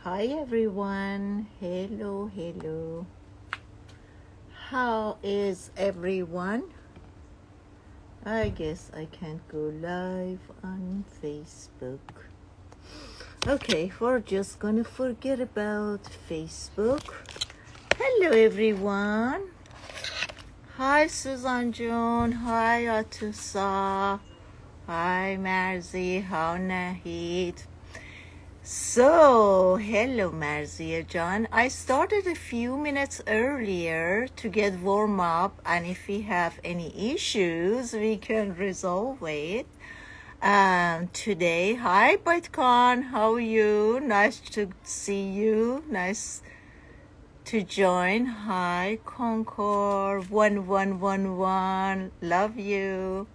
Hi everyone. Hello. How is everyone? I guess I can't go live on Facebook. Okay, we're just gonna forget about Facebook. Hello everyone. Hi Susan June. Hi Atusa. Hi Marzi. How Nahid. So, hello Marzia John. I started a few minutes earlier to get warm up, and if we have any issues, we can resolve it. Today, hi Bitcon, how are you? Nice to see you. Nice to join. Hi Concord 1111. Love you.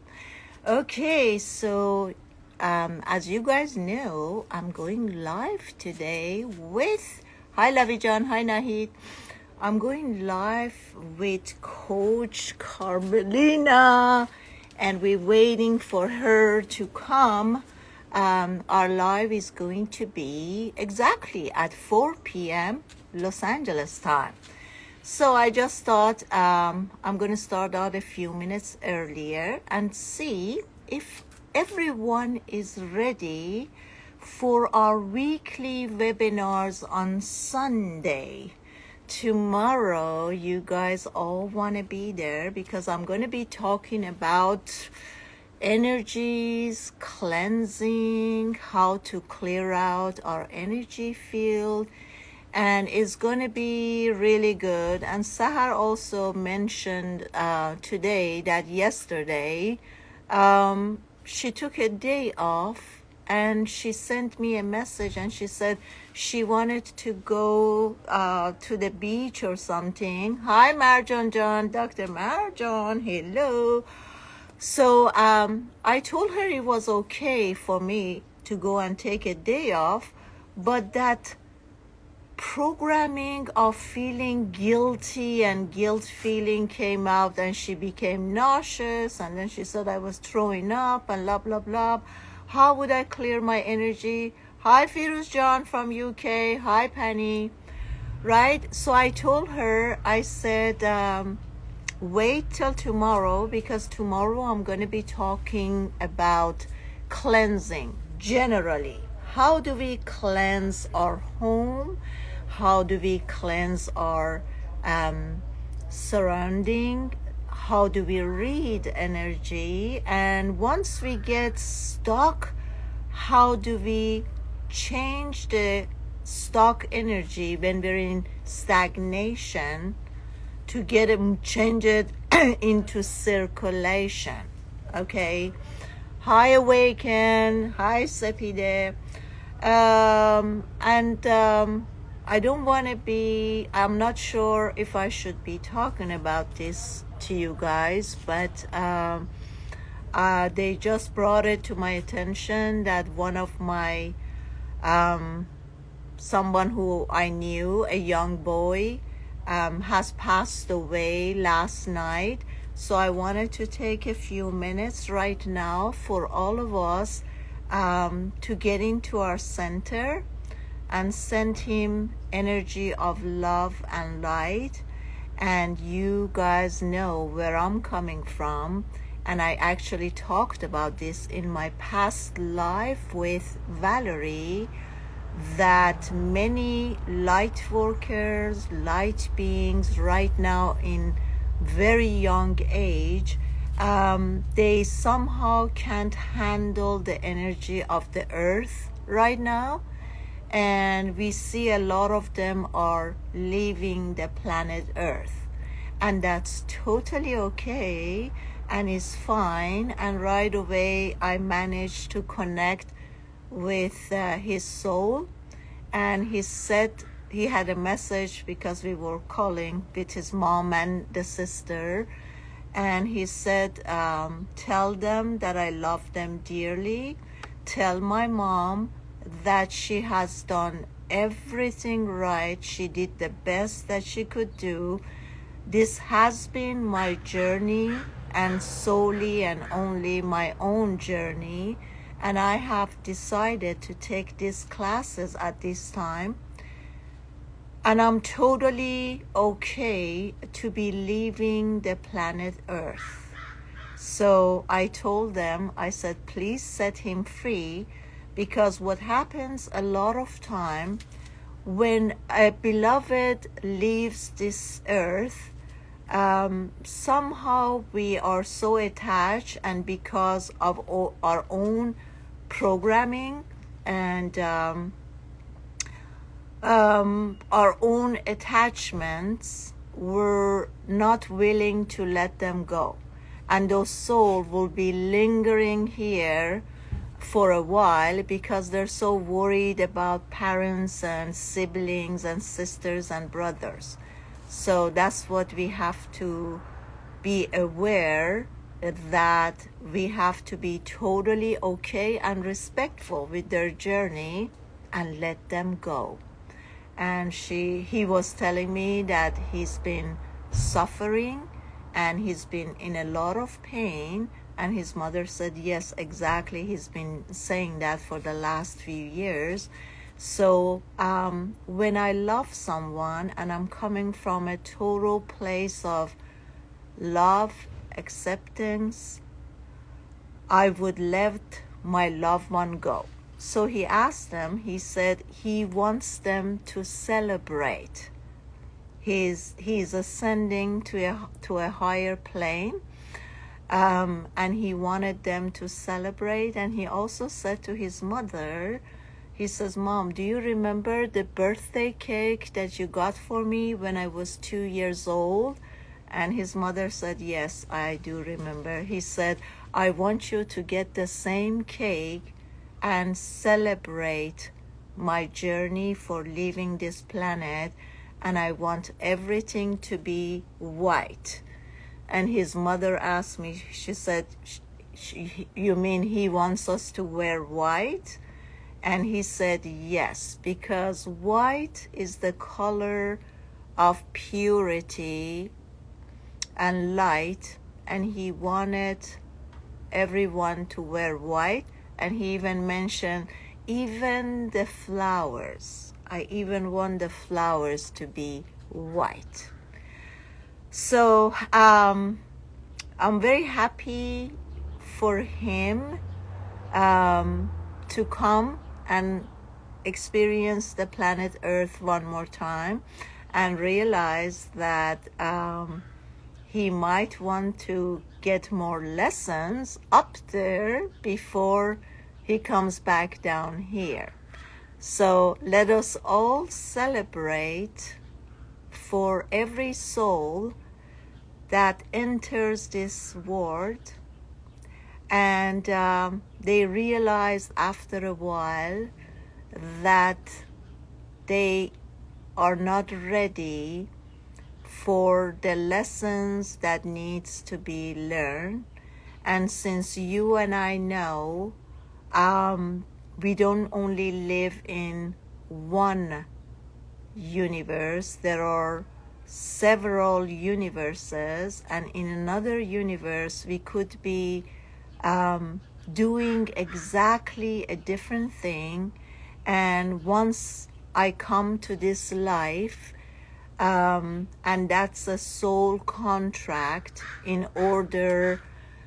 Okay, so as you guys know, I'm going live today with, hi Lovey John, hi Nahid. I'm going live with Coach Carmina, and we're waiting for her to come. Our live is going to be exactly at 4 p.m. Los Angeles time. So I just thought I'm going to start out a few minutes earlier and see if everyone is ready for our weekly webinars on Sunday. Tomorrow, you guys all want to be there because I'm going to be talking about energies, cleansing, how to clear out our energy field, and it's going to be really good. And Sahar also mentioned today that yesterday she took a day off, and she sent me a message, and she said she wanted to go to the beach or something. Hi Marjan John, Dr. Marjan, hello. So I told her it was okay for me to go and take a day off, but that programming of feeling guilty and guilt feeling came out, and she became nauseous, and then she said I was throwing up and blah blah blah. How would I clear my energy? Hi Firuz John from UK. Hi Penny. Right, so I told her, I said wait till tomorrow, because tomorrow I'm going to be talking about cleansing generally. How do we cleanse our home? How do we cleanse our surrounding? How do we read energy? And once we get stuck, how do we change the stuck energy when we're in stagnation to get it, change it into circulation? Okay. Hi Awaken. Hi Sepide. I don't want to be, I'm not sure if I should be talking about this to you guys, but they just brought it to my attention that one of my, someone who I knew, a young boy, has passed away last night. So I wanted to take a few minutes right now for all of us to get into our center and send him energy of love and light. And you guys know where I'm coming from, and I actually talked about this in my past life with Valerie, that many light workers, light beings right now in very young age, they somehow can't handle the energy of the earth right now, and we see a lot of them are leaving the planet earth, and that's totally okay and is fine. And right away I managed to connect with his soul, and he said he had a message because we were calling with his mom and the sister, and he said, tell them that I love them dearly. Tell my mom that she has done everything right. She did the best that she could do. This has been my journey, and solely and only my own journey, and I have decided to take these classes at this time. And I'm totally okay to be leaving the planet Earth. So I told them, I said, please set him free, because what happens a lot of time when a beloved leaves this earth, somehow we are so attached, and because of our own programming and our own attachments, we're not willing to let them go. And those souls will be lingering here for a while because they're so worried about parents and siblings and sisters and brothers. So that's what we have to be aware, that we have to be totally okay and respectful with their journey and let them go. And he was telling me that he's been suffering and he's been in a lot of pain, and his mother said yes, exactly, he's been saying that for the last few years. So when I love someone and I'm coming from a total place of love, acceptance, I would let my loved one go. So he asked them, he said he wants them to celebrate. He's ascending to a higher plane, and he wanted them to celebrate. And he also said to his mother, he says, Mom, do you remember the birthday cake that you got for me when I was 2 years old? And his mother said, yes, I do remember. He said, I want you to get the same cake and celebrate my journey for leaving this planet, and I want everything to be white. And his mother asked me, she said, you mean he wants us to wear white? And he said, yes, because white is the color of purity and light, and he wanted everyone to wear white. And he even mentioned even the flowers. I even want the flowers to be white. So I'm very happy for him to come and experience the planet Earth one more time and realize that he might want to get more lessons up there before he comes back down here. So let us all celebrate for every soul that enters this world, and they realize after a while that they are not ready for the lessons that needs to be learned. And since you and I know, we don't only live in one universe, there are several universes, and in another universe we could be doing exactly a different thing. And once I come to this life, and that's a soul contract in order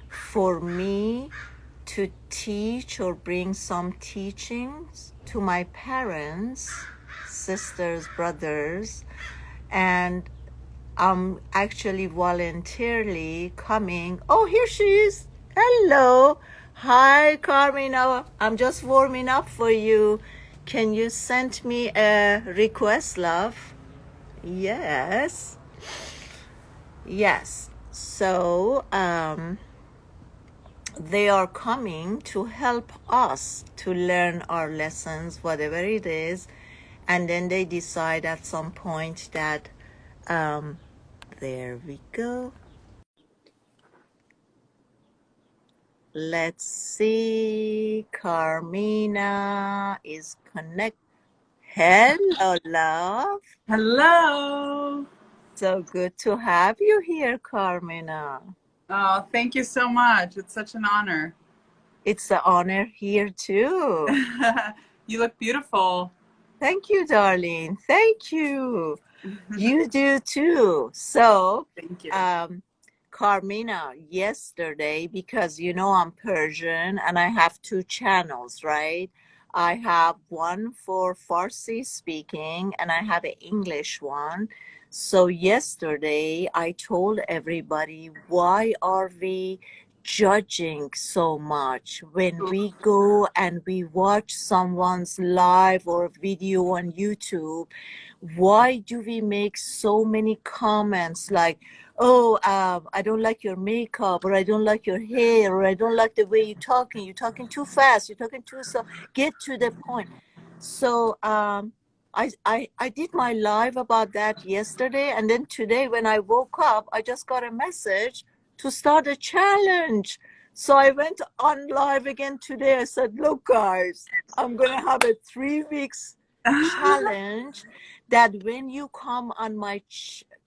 for me to teach or bring some teachings to my parents, sisters, brothers. And I'm actually voluntarily coming. Oh, here she is. Hello. Hi, Carmina. I'm just warming up for you. Can you send me a request, love? Yes. Yes. So, they are coming to help us to learn our lessons, whatever it is. And then they decide at some point that, there we go. Let's see. Carmina is connect. Hello, love. Hello. So good to have you here, Carmina. Oh, thank you so much. It's such an honor. It's an honor here too. You look beautiful. Thank you, darling. Thank you. You do too. So, Thank you. um, Carmina, yesterday, because you know I'm Persian and I have two channels, right? I have one for Farsi speaking and I have an English one. So, yesterday I told everybody, why are we judging so much when we go and we watch someone's live or video on YouTube? Why do we make so many comments like, oh, I don't like your makeup, or I don't like your hair, or I don't like the way you're talking too fast, you're talking too slow, get to the point. So I did my live about that yesterday, and then today when I woke up, I just got a message to start a challenge. So I went on live again today. I said, look guys, I'm gonna have a 3 weeks challenge that when you come on my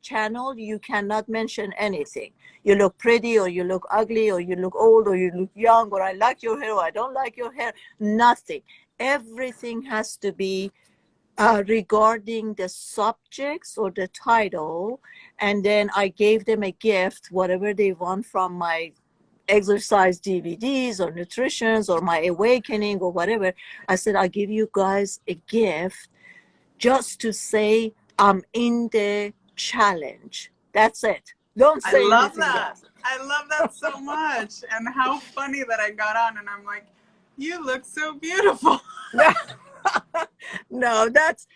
channel, you cannot mention anything. You look pretty, or you look ugly, or you look old, or you look young, or I like your hair, or I don't like your hair. Nothing. Everything has to be regarding the subjects or the title. And then I gave them a gift, whatever they want from my exercise DVDs or nutritions or my awakening or whatever. I said, I'll give you guys a gift just to say I'm in the challenge. That's it. Don't I say love anything that. else. I love that so much. And how funny that I got on and I'm like, you look so beautiful. No, that's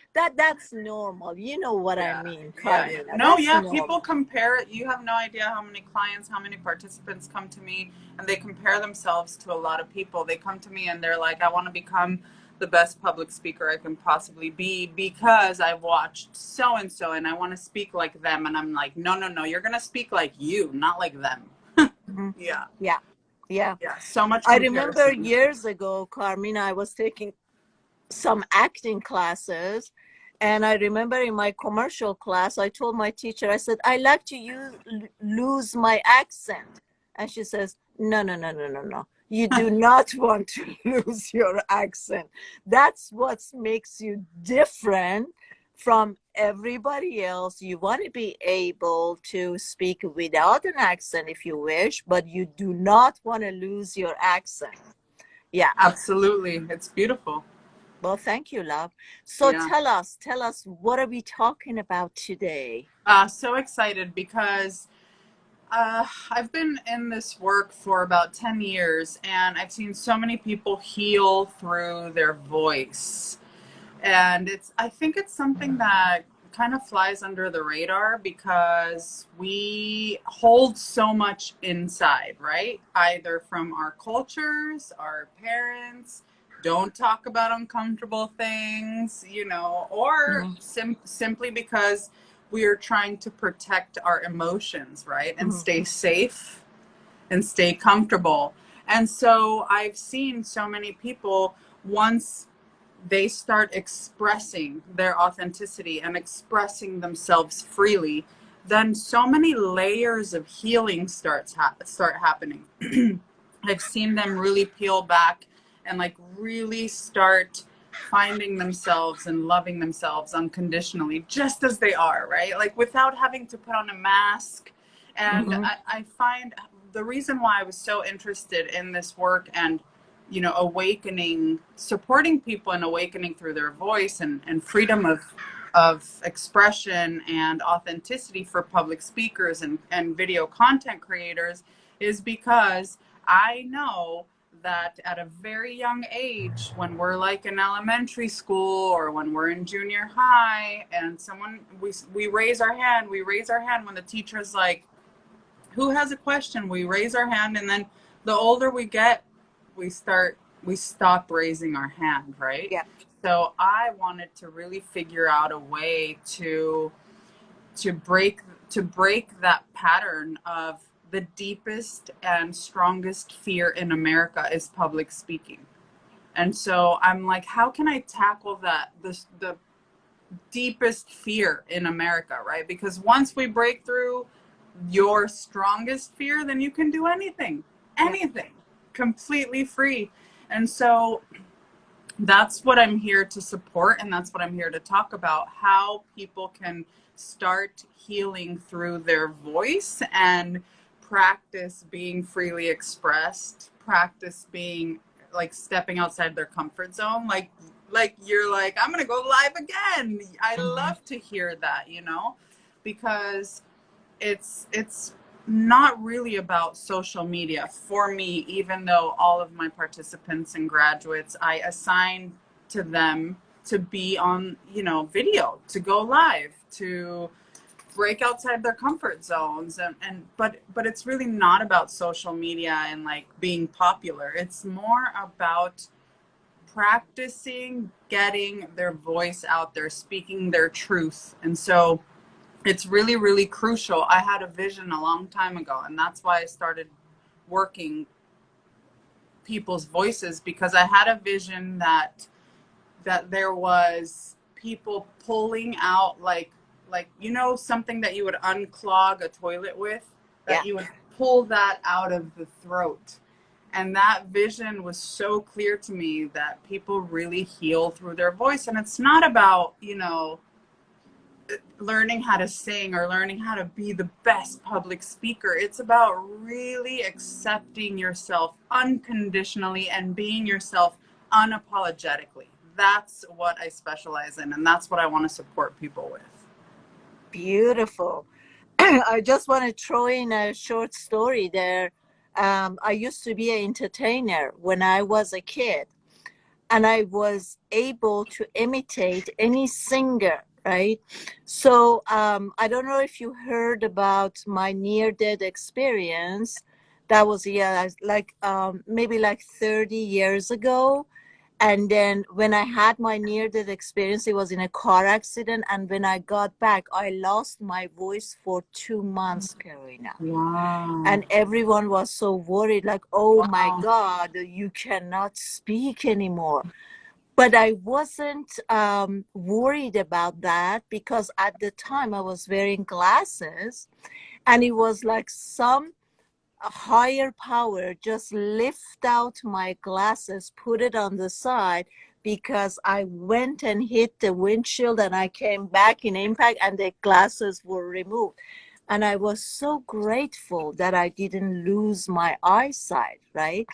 normal. You know what I Yeah, mean, yeah. Carmina. No, That's yeah, people normal. compare it. You have no idea how many clients, how many participants come to me and they compare themselves to a lot of people. They come to me and they're like, I want to become the best public speaker I can possibly be because I've watched so and so and I want to speak like them. And I'm like, no, no, no, you're going to speak like you, not like them. Mhm. Yeah, Yeah, yeah. yeah. So much I remember comparison. years ago, Carmina, I was taking some acting classes. And I remember in my commercial class, I told my teacher, I said, I like to lose my accent. And she says, no, no, no, no, no, no. You do not want to lose your accent. That's what makes you different from everybody else. You want to be able to speak without an accent if you wish, but you do not want to lose your accent. Yeah. Absolutely. It's beautiful. Well, thank you, love. So Yeah. tell us, what are we talking about today? So excited because I've been in this work for about 10 years and I've seen so many people heal through their voice. And I think it's something that kind of flies under the radar because we hold so much inside, right? Either from our cultures, our parents, don't talk about uncomfortable things, or Mm-hmm. simply because we are trying to protect our emotions, right? And Mm-hmm. stay safe and stay comfortable. And so I've seen so many people, once they start expressing their authenticity and expressing themselves freely, then so many layers of healing start happening. I've seen them really peel back and like really start finding themselves and loving themselves unconditionally, just as they are, right? Like without having to put on a mask. And Mm-hmm. I find the reason why I was so interested in this work and awakening, supporting people in awakening through their voice and freedom of expression and authenticity for public speakers and video content creators is because I know that at a very young age, when we're like in elementary school or when we're in junior high and we raise our hand, when the teacher's like, who has a question? We raise our hand, and then the older we get, we stop raising our hand, right? Yeah. So I wanted to really figure out a way to break to break that pattern of the deepest and strongest fear in America is public speaking. And so I'm like, how can I tackle that, the deepest fear in America, right? Because once we break through your strongest fear, then you can do anything, Yeah. anything, completely free. And so that's what I'm here to support, and that's what I'm here to talk about, how people can start healing through their voice and practice being freely expressed, practice being like stepping outside their comfort zone, like you're like, I'm going to go live again. I Mm-hmm. love to hear that, you know, because it's not really about social media for me, even though all of my participants and graduates, I assign to them to be on, you know, video, to go live, to break outside their comfort zones, and but it's really not about social media and like being popular. It's more about practicing getting their voice out there, speaking their truth. And so it's really, really crucial. I had a vision a long time ago, and that's why I started working people's voices, because I had a vision that there was people pulling out like you know, something that you would unclog a toilet with, Yeah. that you would pull that out of the throat. And that vision was so clear to me, that people really heal through their voice. And it's not about, you know, learning how to sing or learning how to be the best public speaker. It's about really accepting yourself unconditionally and being yourself unapologetically. That's what I specialize in, and that's what I want to support people with. Beautiful. I just want to throw in a short story there. I used to be an entertainer when I was a kid, and I was able to imitate any singer, right? So I don't know if you heard about my near-death experience. That was, yeah, like maybe like 30 years ago. And then when I had my near-death experience, it was in a car accident. And when I got back, I lost my voice for 2 months, Carolina. Wow. And everyone was so worried, like, oh my Wow. God, you cannot speak anymore. But I wasn't worried about that, because at the time I was wearing glasses, and it was like some higher power just lift out my glasses, put it on the side, because I went and hit the windshield and I came back in impact and the glasses were removed. And I was so grateful that I didn't lose my eyesight, right?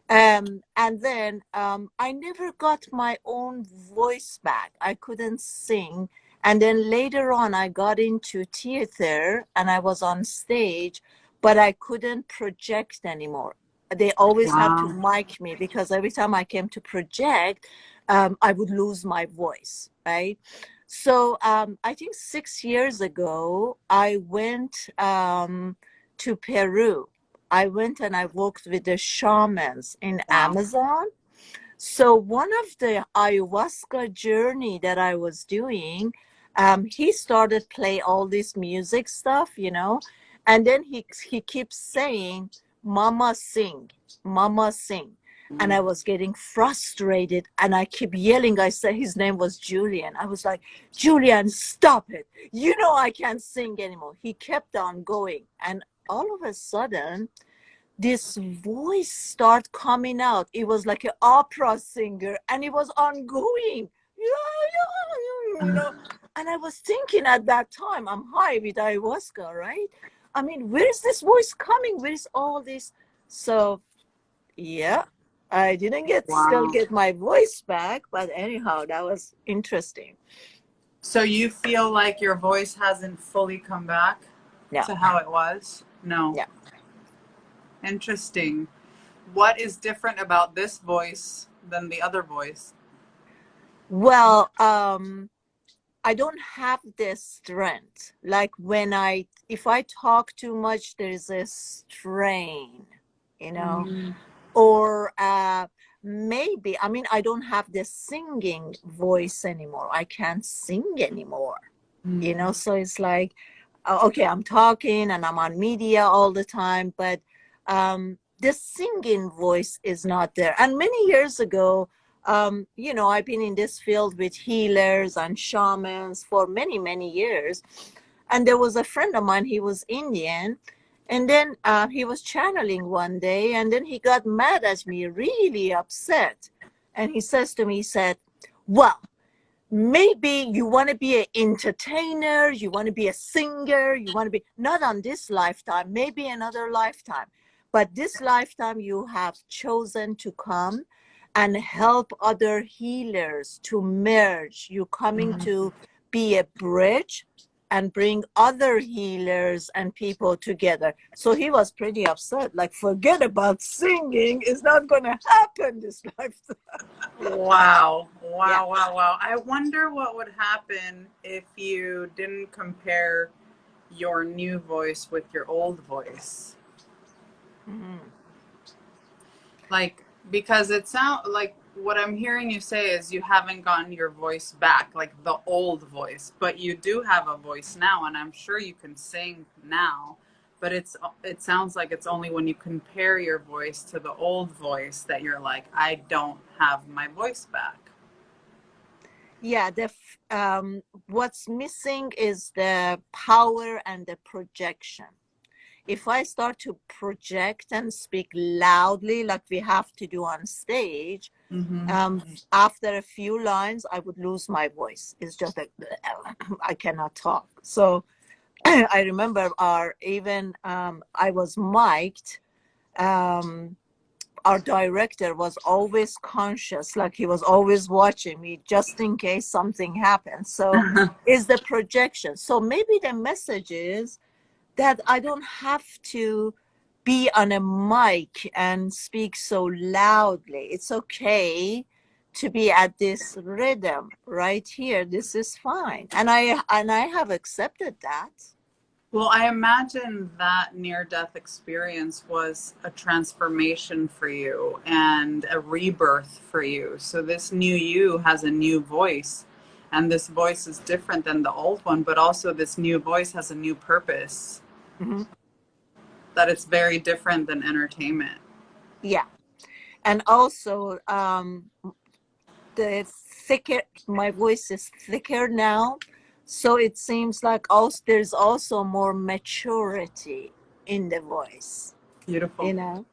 And then I never got my own voice back. I couldn't sing. And then later on, I got into theater and I was on stage, but I couldn't project anymore. They always have to Wow. mic me, because every time I came to project, I would lose my voice, right? So I think 6 years ago, I went to Peru. I went and I worked with the shamans in Wow. Amazon. So one of the ayahuasca journey that I was doing, he started play all this music stuff, you know, and then he keeps saying, "Mama sing, Mama sing," and I was getting frustrated, and I keep yelling. I said his name was Julian. I was like, "Julian, stop it! You know I can't sing anymore." He kept on going, and all of a sudden this voice start coming out. It was like an opera singer, and it was ongoing. You know. And I was thinking at that time, I'm high with ayahuasca, right? I mean, where is this voice coming? Where is all this? So yeah, I didn't still Wow. get my voice back, but anyhow, that was interesting. So you feel like your voice hasn't fully come back Yeah, to how it was? No. yeah. Interesting. What is different about this voice than the other voice? Well, I don't have this strength. Like if I talk too much, there's a strain, you know, Mm, or maybe, I mean, I don't have the singing voice anymore. I can't sing anymore, you know, mm, so it's like, okay, I'm talking and I'm on media all the time, but the singing voice is not there. And many years ago, you know, I've been in this field with healers and shamans for many, many years. And there was a friend of mine, he was Indian. And then he was channeling one day, and then he got mad at me, really upset. And he says to me, he said, well, maybe you want to be an entertainer, you want to be a singer, you want to be, not on this lifetime, maybe another lifetime. But this lifetime, you have chosen to come and help other healers to merge. You're coming to be a bridge and bring other healers and people together. So he was pretty upset, like, forget about singing. It's not going to happen this lifetime. Wow. Yeah. Wow, wow, wow. I wonder what would happen if you didn't compare your new voice with your old voice. Mm-hmm. Like, because it sounds like what I'm hearing you say is you haven't gotten your voice back, like the old voice, but you do have a voice now, and I'm sure you can sing now. But it sounds like it's only when you compare your voice to the old voice that you're like, I don't have my voice back. Yeah, what's missing is the power and the projection. If I start to project and speak loudly, like we have to do on stage, after a few lines, I would lose my voice. It's just like I cannot talk. So I remember I was mic'd. Our director was always conscious, like he was always watching me just in case something happened. So is the projection. So maybe the message is that I don't have to be on a mic and speak so loudly. It's okay to be at this rhythm right here. This is fine. And I have accepted that. Well, I imagine that near-death experience was a transformation for you and a rebirth for you. So this new you has a new voice, and this voice is different than the old one, but also this new voice has a new purpose. Mm-hmm. That it's very different than entertainment. Yeah. And also, my voice is thicker now. So it seems like there's also more maturity in the voice, Beautiful. you know?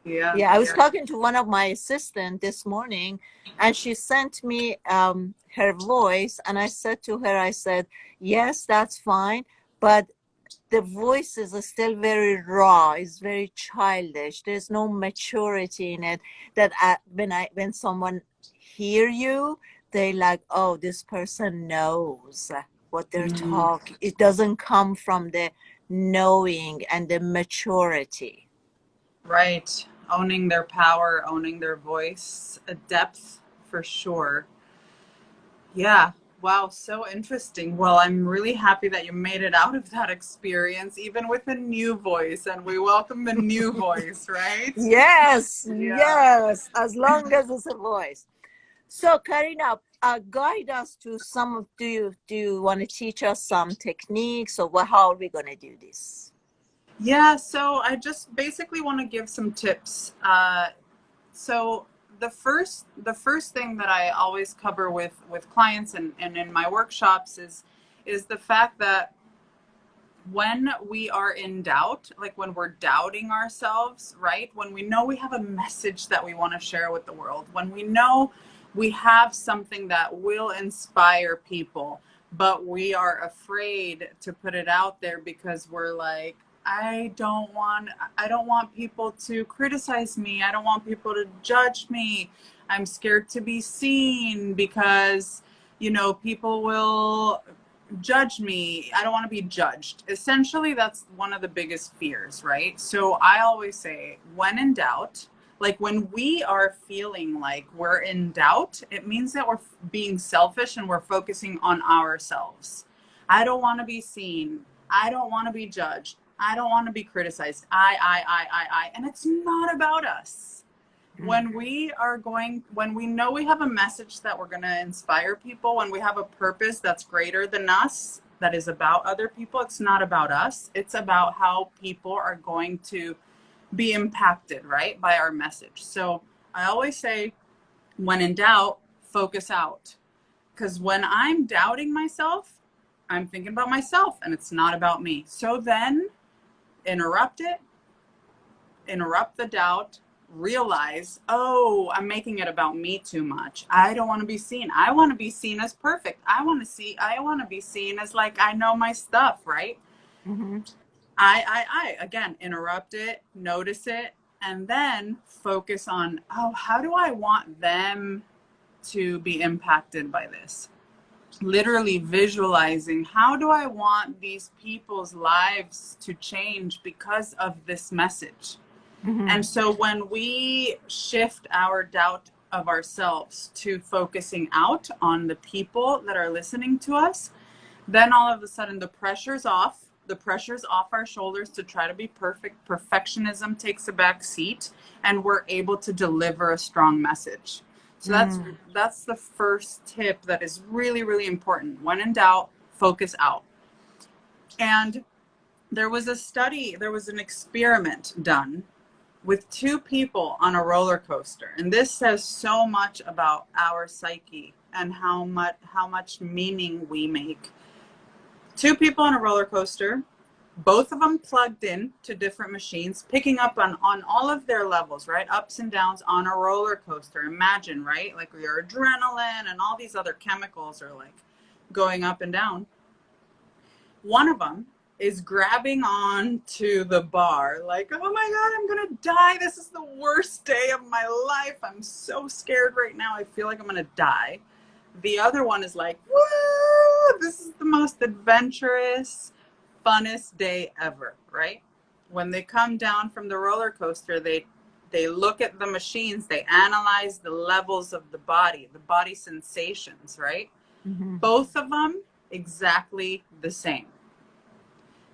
Yeah. Yeah, I was talking to one of my assistants this morning, and she sent me her voice, and I said to her, I said, yes, that's fine, but the voice is still very raw, it's very childish. There's no maturity in it that when someone hear you, they like, oh, this person knows what they're talking. It doesn't come from the knowing and the maturity. Right. Owning their power, owning their voice, a depth for sure. Yeah. Wow. So interesting. Well, I'm really happy that you made it out of that experience, even with a new voice, and we welcome the new voice, right? Yes, Yeah. yes, as long as it's a voice. So, Karina, guide us to do you want to teach us some techniques, or how are we going to do this? Yeah. So I just basically want to give some tips. So the first thing that I always cover with clients and in my workshops is the fact that when we are in doubt, like when we're doubting ourselves, right? When we know we have a message that we want to share with the world, when we know we have something that will inspire people, but we are afraid to put it out there because we're like, I don't want people to criticize me. I don't want people to judge me. I'm scared to be seen because, people will judge me. I don't want to be judged. Essentially, that's one of the biggest fears, right? So I always say, when in doubt, like when we are feeling like we're in doubt, it means that we're being selfish and we're focusing on ourselves. I don't want to be seen. I don't want to be judged. I don't want to be criticized. I. And it's not about us. When we know we have a message that we're going to inspire people, when we have a purpose that's greater than us, that is about other people, it's not about us. It's about how people are going to be impacted, right, by our message. So I always say, when in doubt, focus out. Because when I'm doubting myself, I'm thinking about myself and it's not about me. So then interrupt it, interrupt the doubt, realize, oh, I'm making it about me too much. I don't want to be seen. I want to be seen as perfect. I want to be seen as like I know my stuff, right? Mm-hmm. I again interrupt it, notice it, and then focus on, oh, how do I want them to be impacted by this? Literally visualizing, how do I want these people's lives to change because of this message? Mm-hmm. And so when we shift our doubt of ourselves to focusing out on the people that are listening to us, then all of a sudden the pressure's off. The pressure's off our shoulders to try to be perfect. Perfectionism takes a back seat, and we're able to deliver a strong message. So that's the first tip that is really, really important. When in doubt, focus out. And there was an experiment done with two people on a roller coaster. And this says so much about our psyche and how much meaning we make. Two people on a roller coaster, both of them plugged in to different machines, picking up on all of their levels, right? Ups and downs on a roller coaster. Imagine, right? Like your adrenaline and all these other chemicals are like going up and down. One of them is grabbing on to the bar like, oh my God, I'm going to die. This is the worst day of my life. I'm so scared right now. I feel like I'm going to die. The other one is like, woo, this is the most adventurous, funnest day ever, right? When they come down from the roller coaster, they look at the machines, they analyze the levels of the body sensations, right? Mm-hmm. Both of them exactly the same.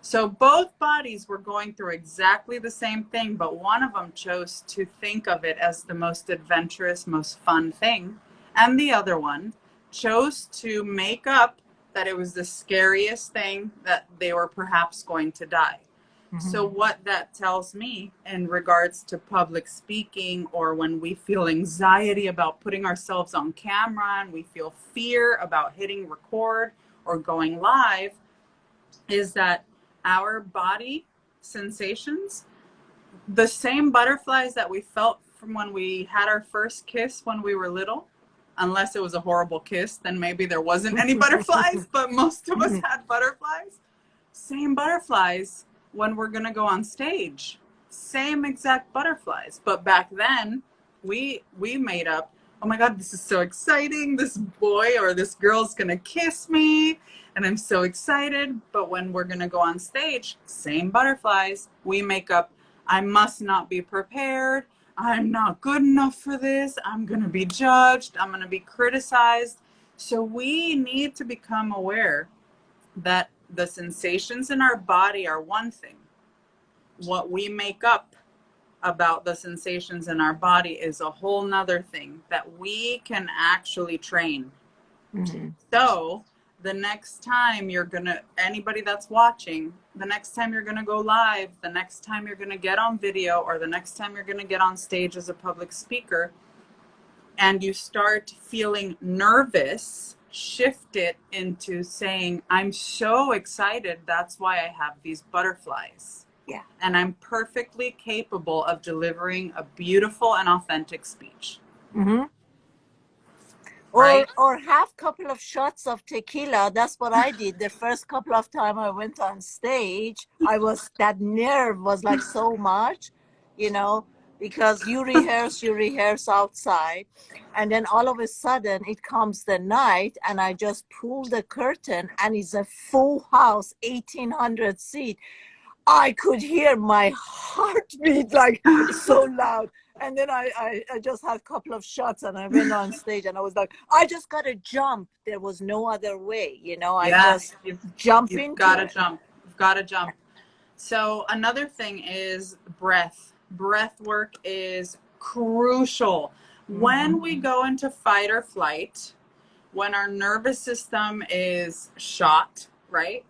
So both bodies were going through exactly the same thing, but one of them chose to think of it as the most adventurous, most fun thing. And the other one chose to make up that it was the scariest thing, that they were perhaps going to die. So what that tells me in regards to public speaking, or when we feel anxiety about putting ourselves on camera and we feel fear about hitting record or going live, is that our body sensations, the same butterflies that we felt from when we had our first kiss when we were little, unless it was a horrible kiss, then maybe there wasn't any butterflies, but most of us had butterflies. Same butterflies when we're going to go on stage. Same exact butterflies. But back then, we made up, oh my God, this is so exciting. This boy or this girl's going to kiss me, and I'm so excited. But when we're going to go on stage, same butterflies. We make up, I must not be prepared. I'm not good enough for this. I'm going to be judged. I'm going to be criticized. So we need to become aware that the sensations in our body are one thing. What we make up about the sensations in our body is a whole nother thing that we can actually train. Mm-hmm. So the next time anybody that's watching, the next time you're gonna go live, the next time you're gonna get on video, or the next time you're gonna get on stage as a public speaker, and you start feeling nervous, shift it into saying, I'm so excited. That's why I have these butterflies. Yeah. And I'm perfectly capable of delivering a beautiful and authentic speech. Mm-hmm. Right? Or half couple of shots of tequila. That's what I did. The first couple of time I went on stage, that nerve was like so much, you know, because you rehearse outside, and then all of a sudden it comes the night, and I just pull the curtain, and it's a full house, 1,800 seat. I could hear my heartbeat like so loud. And then I just had a couple of shots, and I went on stage, and I was like, I just got to jump. There was no other way, I just jump You've into gotta it. jump. You've gotta jump. So another thing is breath. Breath work is crucial. When we go into fight or flight, when our nervous system is shot, right?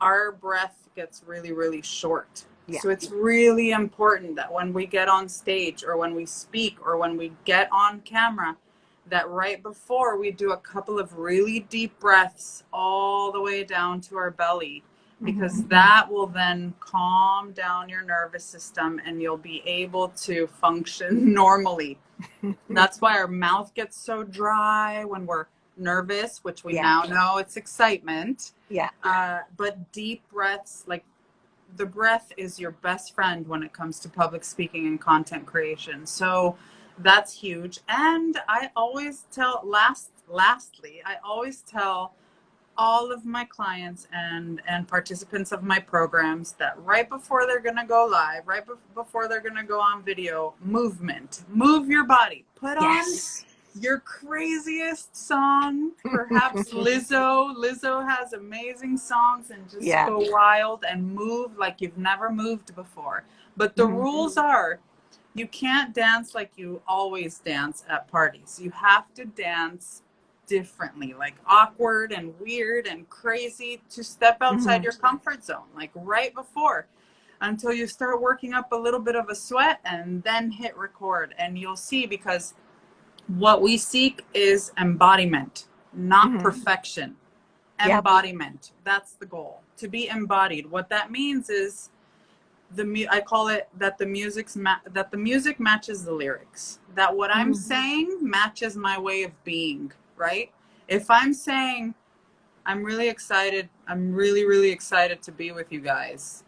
Our breath gets really, really short. Yeah. So it's really important that when we get on stage, or when we speak, or when we get on camera, that right before we do a couple of really deep breaths all the way down to our belly. because that will then calm down your nervous system and you'll be able to function normally. That's why our mouth gets so dry when we're nervous, which we now know it's excitement. Yeah. But deep breaths, like the breath is your best friend when it comes to public speaking and content creation. So that's huge. And I always tell, lastly, I always tell all of my clients and participants of my programs that right before they're going to go live, right before they're going to go on video, move your body, put on your craziest song, perhaps Lizzo has amazing songs, and just go wild and move like you've never moved before. But the rules are, you can't dance like you always dance at parties. You have to dance differently, like awkward and weird and crazy, to step outside your comfort zone, like right before, until you start working up a little bit of a sweat, and then hit record. And you'll see, because what we seek is embodiment, not perfection. Embodiment. That's the goal, to be embodied. What that means is I call it that the music matches the lyrics, that what I'm saying matches my way of being, right? If I'm saying, I'm really excited, I'm really, really excited to be with you guys,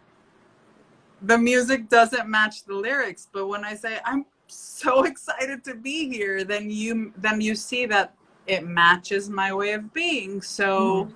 the music doesn't match the lyrics. But when I say, I'm so excited to be here, then you see that it matches my way of being. So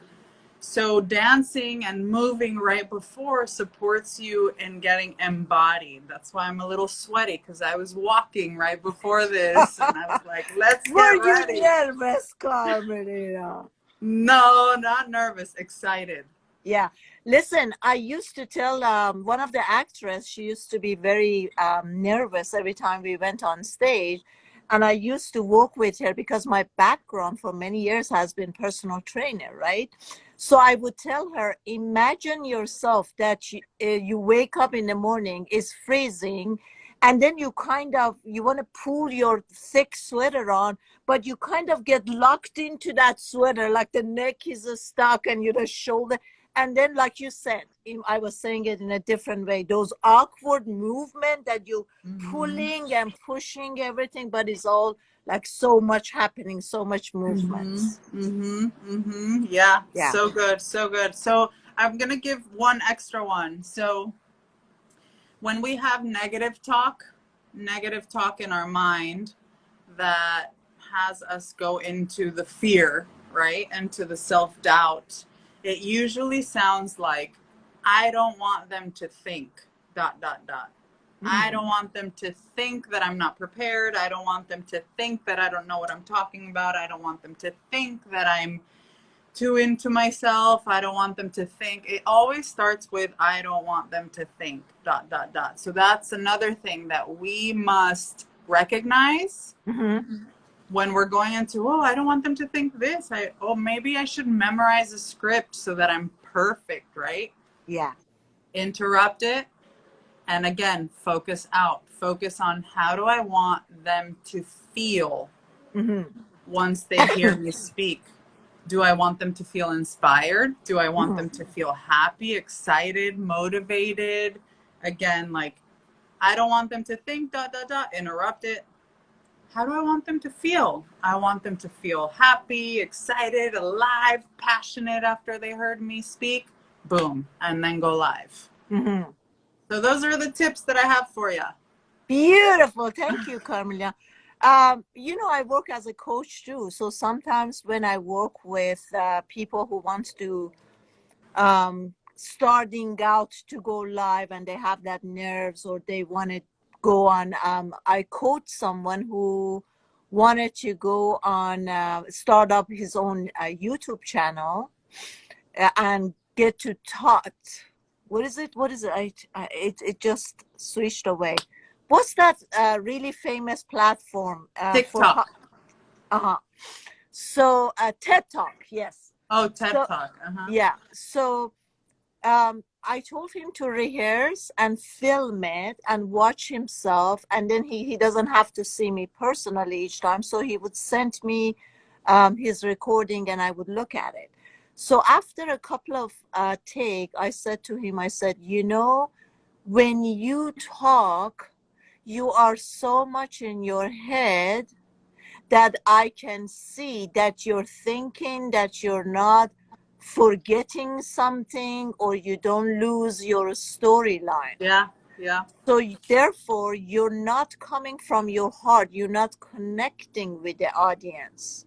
dancing and moving right before supports you in getting embodied. That's why I'm a little sweaty, because I was walking right before this and I was like, let's get ready. Were you nervous, Carmina? No, not nervous, excited. Yeah. Listen, I used to tell one of the actresses, she used to be very nervous every time we went on stage. And I used to work with her because my background for many years has been personal trainer, right? So I would tell her, imagine yourself that you wake up in the morning, it's freezing, and then you want to pull your thick sweater on, but you kind of get locked into that sweater, like the neck is stuck and the shoulder. And then, like you said, I was saying it in a different way, those awkward movement that you pulling and pushing everything, but it's all like so much happening, so much movement. Yeah, so good, so good. So I'm going to give one extra one. So when we have negative talk in our mind that has us go into the fear, right? Into the self-doubt, it usually sounds like, I don't want them to think ... I don't want them to think that I'm not prepared. I don't want them to think that I don't know what I'm talking about. I don't want them to think that I'm too into myself. I don't want them to think. It always starts with, I don't want them to think ... So that's another thing that we must recognize when we're going into, I don't want them to think this. Maybe I should memorize a script so that I'm perfect, right? Yeah. Interrupt it. And again, focus out. Focus on, how do I want them to feel once they hear me speak? Do I want them to feel inspired? Do I want them to feel happy, excited, motivated? Again, like, I don't want them to think ... Interrupt it. How do I want them to feel? I want them to feel happy, excited, alive, passionate after they heard me speak. Boom. And then go live. So those are the tips that I have for you. Beautiful. Thank you, Carmina. I work as a coach too. So sometimes when I work with people who want to starting out to go live and they have that nerves, or they want to go on, I coach someone who wanted to go on, start up his own YouTube channel and get to talk. What is it? It just switched away. What's that really famous platform? TikTok. So TED Talk, yes. Oh, TED Talk. Yeah. So I told him to rehearse and film it and watch himself, and then he doesn't have to see me personally each time. So he would send me his recording and I would look at it. So after a couple of take, I said to him, I said, you know, when you talk, you are so much in your head that I can see that you're thinking, that you're not forgetting something, or you don't lose your storyline. Yeah. Yeah. So therefore, you're not coming from your heart. You're not connecting with the audience.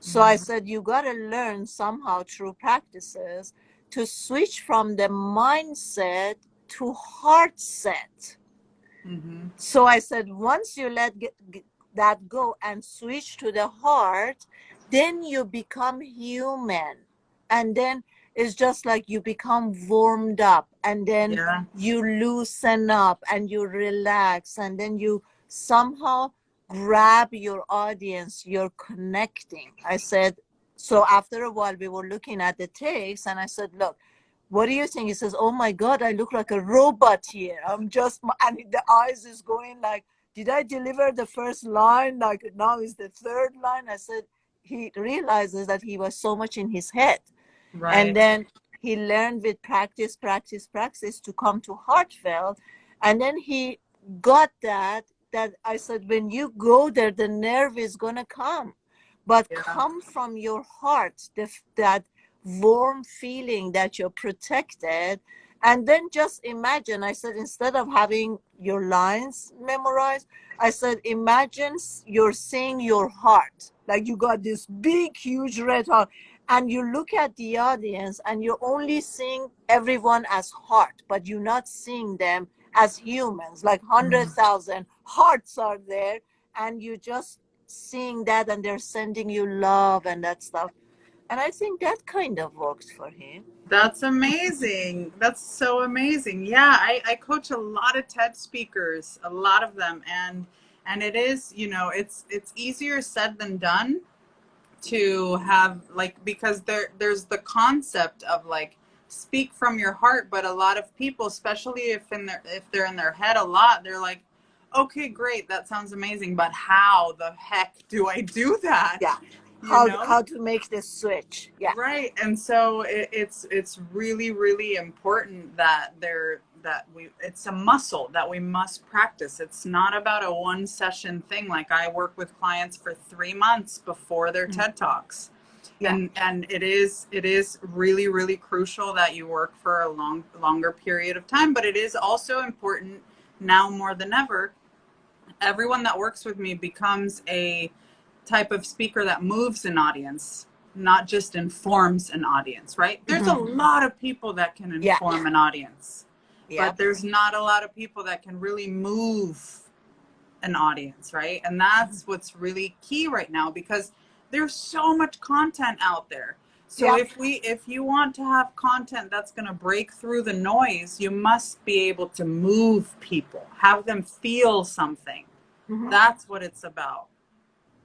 So I Mm-hmm. said, you got to learn somehow through practices to switch from the mindset to heart set. Mm-hmm. So I said, once you let that go and switch to the heart, then you become human. And then it's just like you become warmed up, and then Yeah. you loosen up and you relax, and then you somehow grab your audience, you're connecting. I said, so after a while, we were looking at the takes, and I said, look, what do you think? He says, oh my God, I look like a robot here. I'm just, and the eyes is going like, did I deliver the first line? Like now is the third line. I said, he realizes that he was so much in his head. And Right. then he learned with practice, practice, practice to come to heartfelt. And then he got that I said, when you go there, the nerve is going to come, but Yeah. come from your heart, that warm feeling that you're protected. And then just imagine, I said, instead of having your lines memorized, I said, imagine you're seeing your heart. Like you got this big, huge red heart, and you look at the audience and you're only seeing everyone as heart, but you're not seeing them as humans. Like Mm-hmm. 100,000 hearts are there, and you just seeing that, and they're sending you love and that stuff. And I think that kind of worked for him. That's amazing. That's so amazing. Yeah, I coach a lot of TED speakers, a lot of them, and it is, you know, it's easier said than done to have, like, because there's the concept of like speak from your heart, but a lot of people, especially if they're in their head a lot, they're like, okay, great, that sounds amazing, but how the heck do I do that? Yeah. You know? How to make the switch. Yeah. Right. And so it's really, really important that it's a muscle that we must practice. It's not about a one session thing. Like I work with clients for 3 months before their TED Talks. Yeah. And it is really, really crucial that you work for a longer period of time. But it is also important now more than ever. Everyone that works with me becomes a type of speaker that moves an audience, not just informs an audience, right? There's a lot of people that can Yeah. inform an audience, Yeah. but there's not a lot of people that can really move an audience, right? And that's what's really key right now, because there's so much content out there. So Yeah. if you want to have content that's going to break through the noise, you must be able to move people, have them feel something. That's what it's about.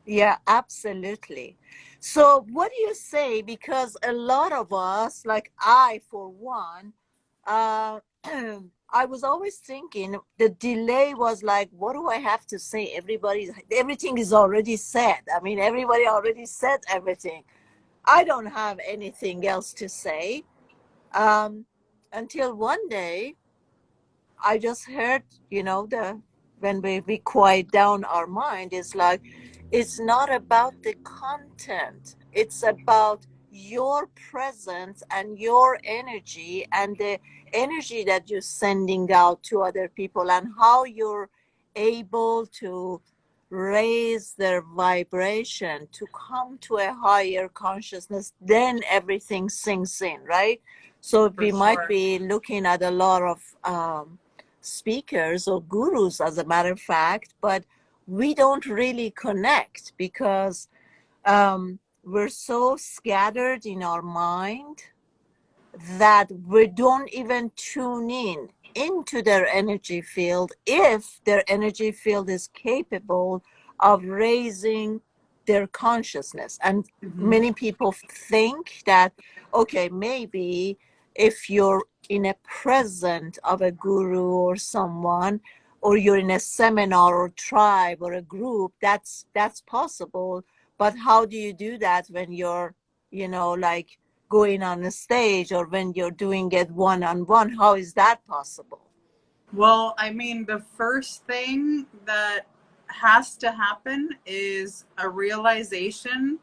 Yeah, absolutely. So, what do you say? Because a lot of us, like I, for one, uh, I was always thinking the delay was like, what do I have to say? Everything is already said. I mean, everybody already said everything. I don't have anything else to say. Um, until one day, I just heard, when we quiet down our mind, it's like, it's not about the content. It's about your presence and your energy, and the energy that you're sending out to other people, and how you're able to raise their vibration to come to a higher consciousness. Then everything sinks in, right? So For we might sure. be looking at a lot of speakers or gurus, as a matter of fact, but we don't really connect because we're so scattered in our mind that we don't even tune in into their energy field, if their energy field is capable of raising their consciousness. And many people think that, okay, maybe if you're in a present of a guru or someone, or you're in a seminar or tribe or a group, that's possible. But how do you do that when you're, like going on a stage or when you're doing it one-on-one? How is that possible? Well, I mean, the first thing that has to happen is a realization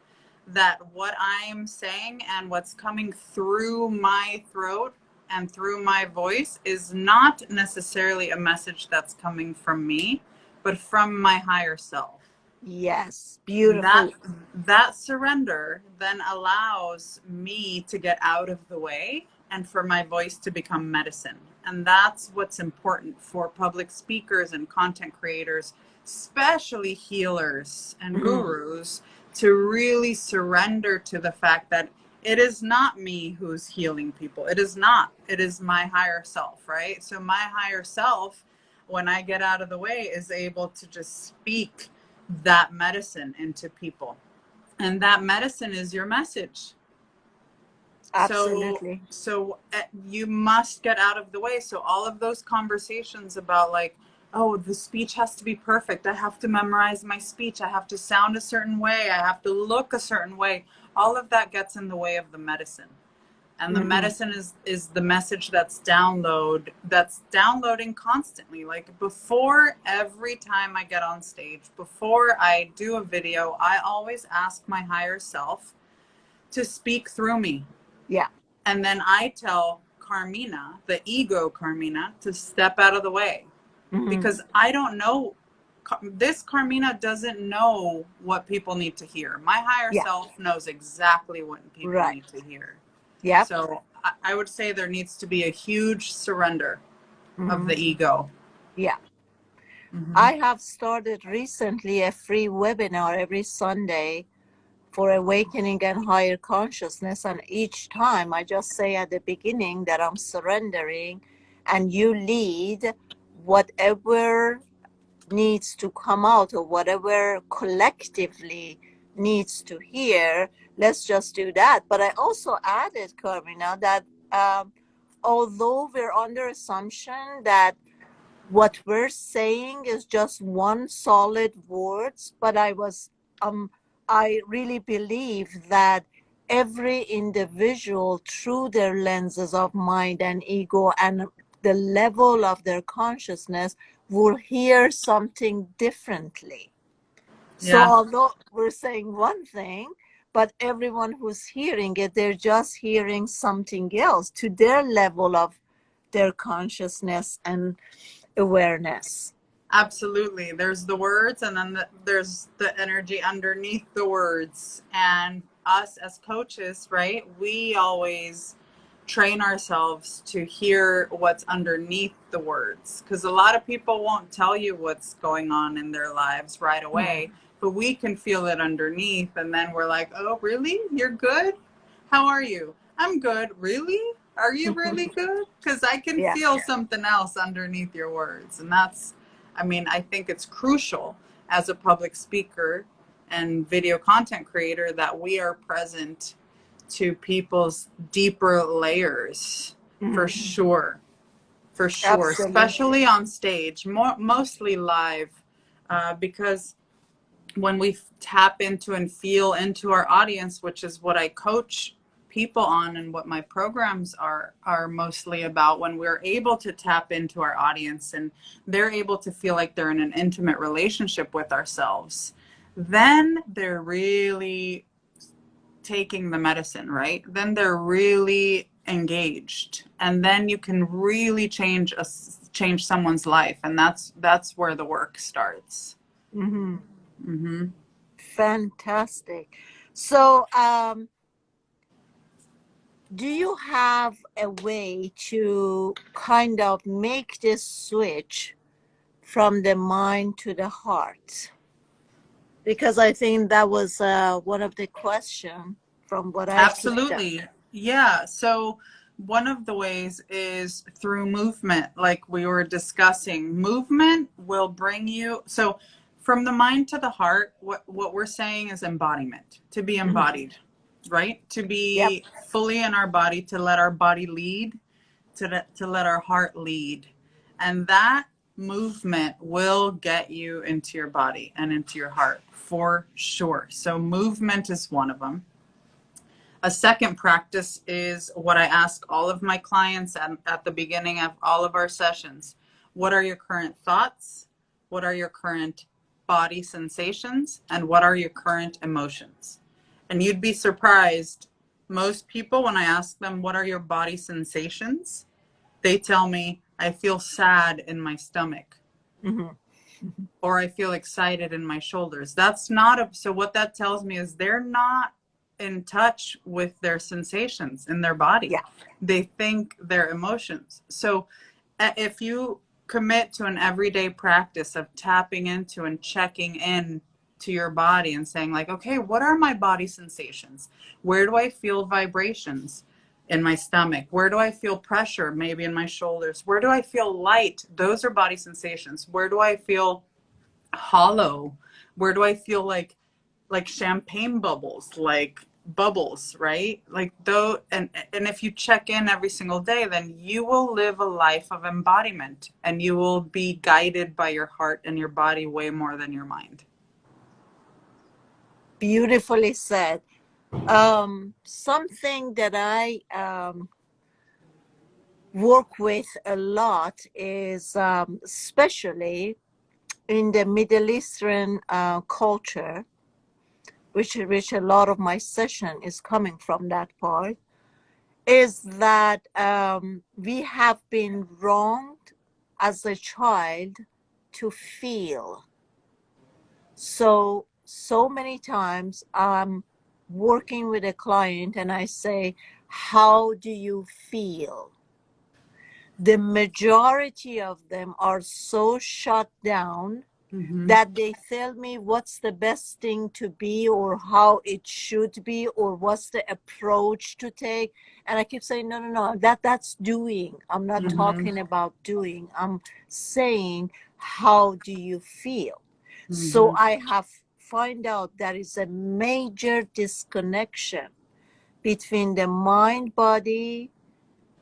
that what I'm saying and what's coming through my throat and through my voice is not necessarily a message that's coming from me, but from my higher self. Yes, that beautiful. that surrender then allows me to get out of the way and for my voice to become medicine. And that's what's important for public speakers and content creators, especially healers and Mhm. gurus, to really surrender to the fact that it is not me who's healing people. It is not. It is my higher self, right? So my higher self, when I get out of the way, is able to just speak that medicine into people. And that medicine is your message. So Absolutely. you must get out of the way. So all of those conversations about like, oh, the speech has to be perfect. I have to memorize my speech. I have to sound a certain way. I have to look a certain way. All of that gets in the way of the medicine. And the Hmm. medicine is the message that's downloading constantly. Like before every time I get on stage, before I do a video, I always ask my higher self to speak through me. Yeah. And then I tell Carmina, the ego Carmina, to step out of the way. Hmm. Because I don't know, this Carmina doesn't know what people need to hear. My higher Yeah. self knows exactly what people Right. need to hear. Yep. So I would say there needs to be a huge surrender of Hmm. the ego. Yeah. Mm-hmm. I have started recently a free webinar every Sunday for awakening and higher consciousness. And each time I just say at the beginning that I'm surrendering, and you lead whatever needs to come out or whatever collectively needs to hear. Let's just do that. But I also added, Carmina, that although we're under assumption that what we're saying is just one solid words, but I really believe that every individual through their lenses of mind and ego and the level of their consciousness will hear something differently. So Yeah, although we're saying one thing, but everyone who's hearing it, they're just hearing something else to their level of their consciousness and awareness. absolutely. There's the words, and then there's the energy underneath the words. And us as coaches, right? We always train ourselves to hear what's underneath the words, because a lot of people won't tell you what's going on in their lives right away, Mm. but we can feel it underneath. And then we're like, oh, really? You're good? How are you? I'm good. Really? Are you really good? Because I can Yeah, feel something else underneath your words. And that's, I mean, I think it's crucial as a public speaker and video content creator that we are present to people's deeper layers, for mhm, sure. For sure, absolutely. especially on stage, mostly live, because when we tap into and feel into our audience, which is what I coach people on and what my programs are mostly about, when we're able to tap into our audience and they're able to feel like they're in an intimate relationship with ourselves, then they're really taking the medicine, right? Then they're really engaged, and then you can really change someone's life, and that's where the work starts. Hmm. Mm-hmm. Fantastic. So, do you have a way to kind of make this switch from the mind to the heart? Because I think that was one of the questions from what I picked up. Absolutely. Yeah. So one of the ways is through movement, like we were discussing. Movement will bring you, so from the mind to the heart, what we're saying is embodiment, to be Mhm. embodied, right? To Yep. be fully in our body, to let our body lead, to let our heart lead. And that movement will get you into your body and into your heart for sure. So movement is one of them. A second practice is what I ask all of my clients at the beginning of all of our sessions. What are your current thoughts? What are your current body sensations? And what are your current emotions? And you'd be surprised. Most people, when I ask them, what are your body sensations? They tell me, I feel sad in my stomach. Mm-hmm. Or I feel excited in my shoulders. That's not a, so what that tells me is they're not in touch with their sensations in their body. Yeah. They think their emotions. So if you commit to an everyday practice of tapping into and checking in to your body and saying like, okay, what are my body sensations? Where do I feel vibrations in my stomach? Where do I feel pressure? Maybe in my shoulders. Where do I feel light? Those are body sensations. Where do I feel hollow? Where do I feel like champagne bubbles, like bubbles, right? Like though, and if you check in every single day, then you will live a life of embodiment, and you will be guided by your heart and your body way more than your mind. Beautifully said. Something that I work with a lot is, especially in the Middle Eastern culture, which a lot of my session is coming from that part, is that we have been wronged as a child to feel. So many times I'm working with a client and I say, how do you feel? The majority of them are so shut down that they tell me what's the best thing to be or how it should be or what's the approach to take. And I keep saying, no, that's doing. I'm not talking about doing. I'm saying, how do you feel? So I have find out there is a major disconnection between the mind body,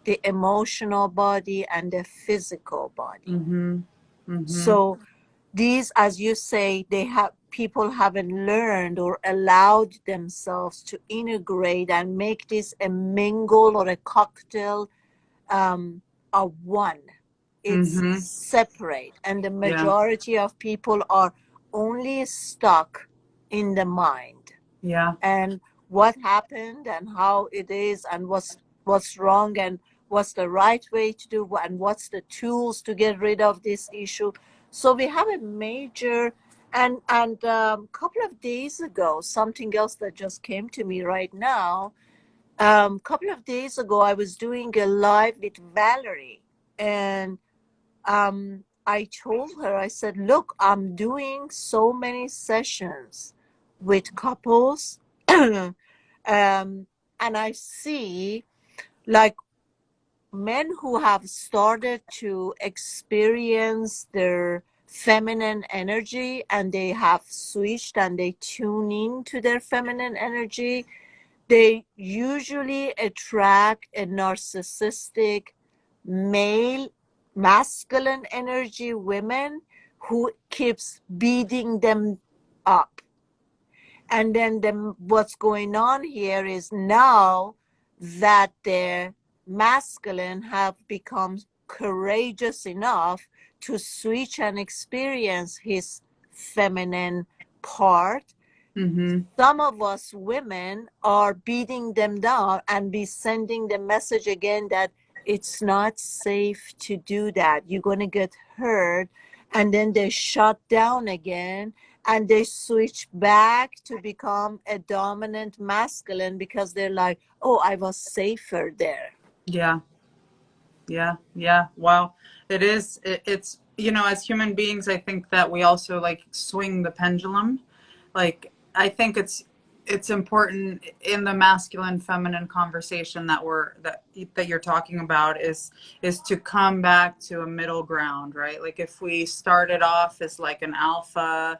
the emotional body, and the physical body. So these, as you say, people haven't learned or allowed themselves to integrate and make this a mingle or a cocktail of one. It's separate, and the Yeah. majority of people are only stuck in the mind. Yeah. And what happened and how it is and what's wrong and what's the right way to do and what's the tools to get rid of this issue. So we have a major and couple of days ago, something else that just came to me right now. Couple of days ago, I was doing a live with Valerie, and I told her, I said, look, I'm doing so many sessions with couples, and I see like men who have started to experience their feminine energy and they have switched and they tune in to their feminine energy. They usually attract a narcissistic male, masculine energy women who keeps beating them up. And then what's going on here is now that their masculine have become courageous enough to switch and experience his feminine part. Some of us women are beating them down and be sending the message again that it's not safe to do that. You're going to get hurt. And then they shut down again and they switch back to become a dominant masculine because they're like, oh, I was safer there. Yeah. Yeah. Wow. It's, as human beings, I think that we also like swing the pendulum. Like, I think it's important in the masculine feminine conversation that you're talking about is to come back to a middle ground, right? Like if we started off as like an alpha,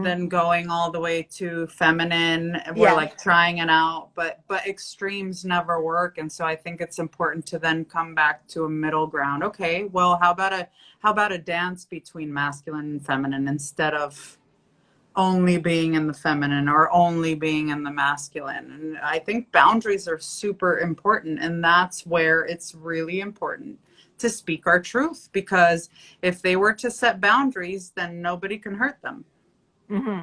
then going all the way to feminine, we're like trying it out, but extremes never work. And so I think it's important to then come back to a middle ground. Okay, well, how about a dance between masculine and feminine instead of only being in the feminine or only being in the masculine. And I think boundaries are super important. And that's where it's really important to speak our truth, because if they were to set boundaries, then nobody can hurt them. Hmm.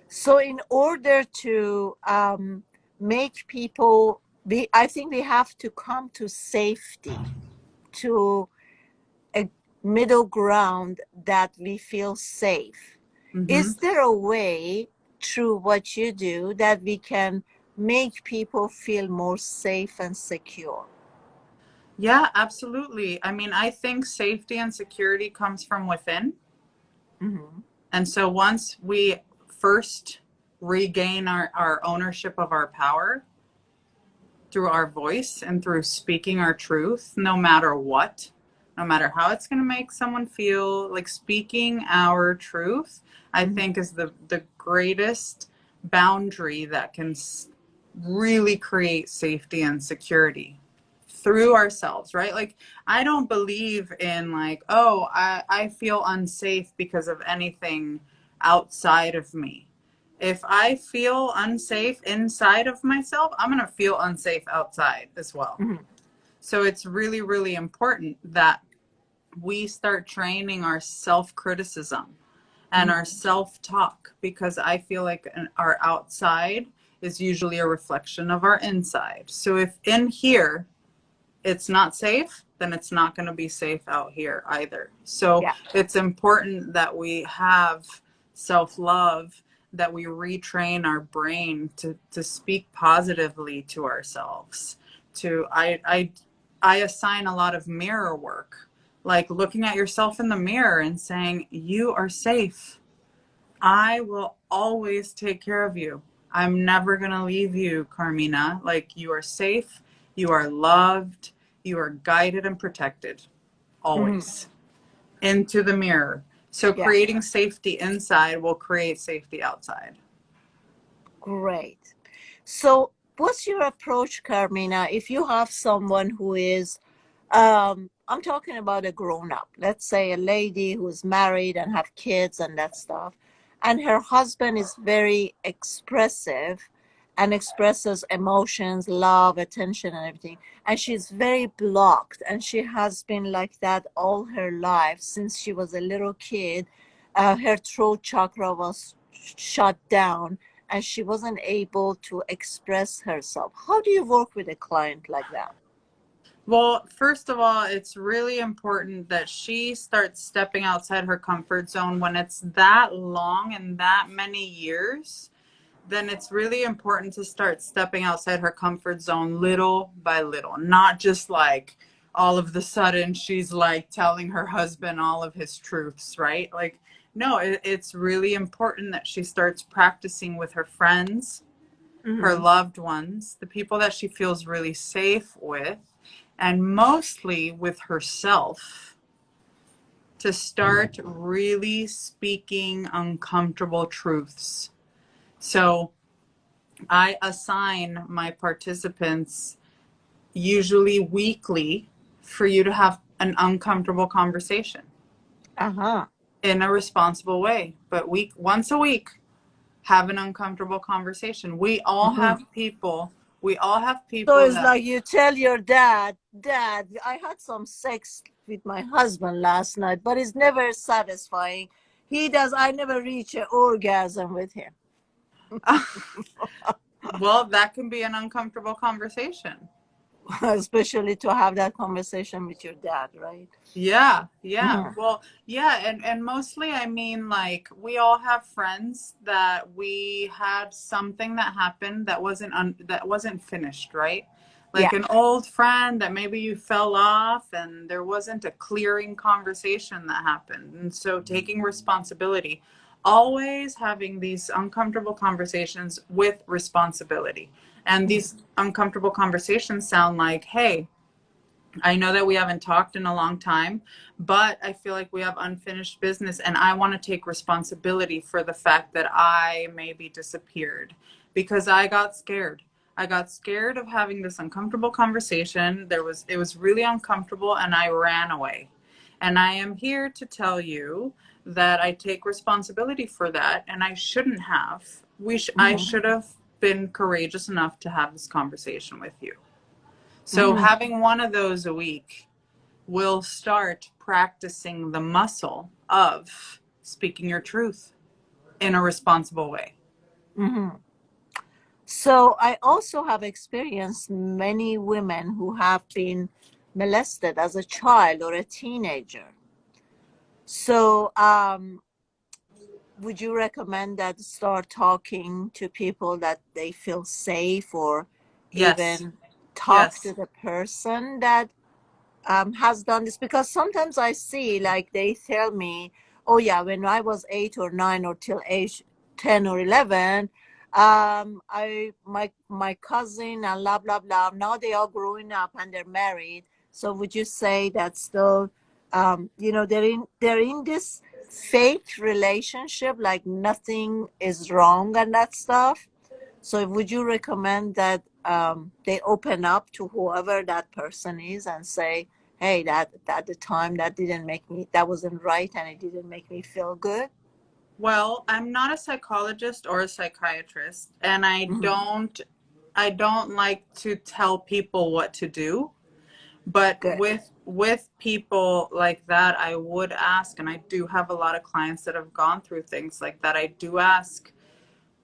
So, in order to make people be, I think we have to come to safety, to a middle ground that we feel safe. Hmm. Is there a way through what you do that we can make people feel more safe and secure? Yeah, absolutely. I mean, I think safety and security comes from within. Hmm. And so once we first regain our ownership of our power through our voice and through speaking our truth, no matter what, no matter how it's going to make someone feel, like speaking our truth, I Hmm. think is the greatest boundary that can really create safety and security through ourselves, right? Like, I don't believe in like, oh, I feel unsafe because of anything outside of me. If I feel unsafe inside of myself, I'm going to feel unsafe outside as well. Hmm. So it's really, really important that we start training our self criticism and our Hmm. self talk, because I feel like our outside is usually a reflection of our inside. So if in here it's not safe, then it's not going to be safe out here either. So Yeah. it's important that we have self love, that we retrain our brain to speak positively to ourselves. To I assign a lot of mirror work, like looking at yourself in the mirror and saying, "You are safe. I will always take care of you. I'm never going to leave you, Carmina. Like, you are safe, you are loved, you are guided and protected Hmm. always." Into the mirror. So, Yeah. creating safety inside will create safety outside. Great. So, what's your approach, Carmina, if you have someone who is, I'm talking about a grown up, let's say a lady who's married and have kids and that stuff, and her husband is very expressive and expresses emotions, love, attention, and everything, and she's very blocked, and she has been like that all her life since she was a little kid. Her throat chakra was shut down and she wasn't able to express herself. How do you work with a client like that? Well, first of all, it's really important that she starts stepping outside her comfort zone when it's that long and that many years. Then it's really important to start stepping outside her comfort zone little by little, not just like all of the sudden she's like telling her husband all of his truths, right? Like, no, it's really important that she starts practicing with her friends, her Hmm. loved ones, the people that she feels really safe with, and mostly with herself, to start really speaking uncomfortable truths. So I assign my participants usually weekly for you to have an uncomfortable conversation Uh-huh. in a responsible way. But once a week, have an uncomfortable conversation. Hmm. We all have So people it's that like you tell your dad, Dad, I had some sex with my husband last night, but it's never satisfying. He does, I never reach an orgasm with him. well, that can be an uncomfortable conversation. Especially to have that conversation with your dad, right? Yeah, yeah. Hmm. Well, yeah, and mostly I mean like we all have friends that we had something that happened that wasn't finished, right? Like Yeah. an old friend that maybe you fell off and there wasn't a clearing conversation that happened. And so taking responsibility, always having these uncomfortable conversations with responsibility. And Hmm. these uncomfortable conversations sound like, "Hey, I know that we haven't talked in a long time, but I feel like we have unfinished business and I want to take responsibility for the fact that I maybe disappeared because I got scared. I got scared of having this uncomfortable conversation. It was really uncomfortable and I ran away. And I am here to tell you that I take responsibility for that, and I shouldn't have. I Mm-hmm. should have been courageous enough to have this conversation with you. So Mm-hmm. having one of those a week will start practicing the muscle of speaking your truth in a responsible way. Mm-hmm. So I also have experienced many women who have been molested as a child or a teenager. So would you recommend that start talking to people that they feel safe, or Yes. even talk to Yes. the person that has done this? Because sometimes I see, like, they tell me, oh yeah, when I was 8 or 9 or till age 10 or 11, my cousin and blah blah blah, now they are growing up and they're married. So would you say that still, they're in this fake relationship, like nothing is wrong and that stuff? So would you recommend that they open up to whoever that person is and say, hey, that at the time that wasn't right and it didn't make me feel good? Well, I'm not a psychologist or a psychiatrist, and Hmm. I don't like to tell people what to do. But Good. with people like that, I would ask, and I do have a lot of clients that have gone through things like that. I do ask,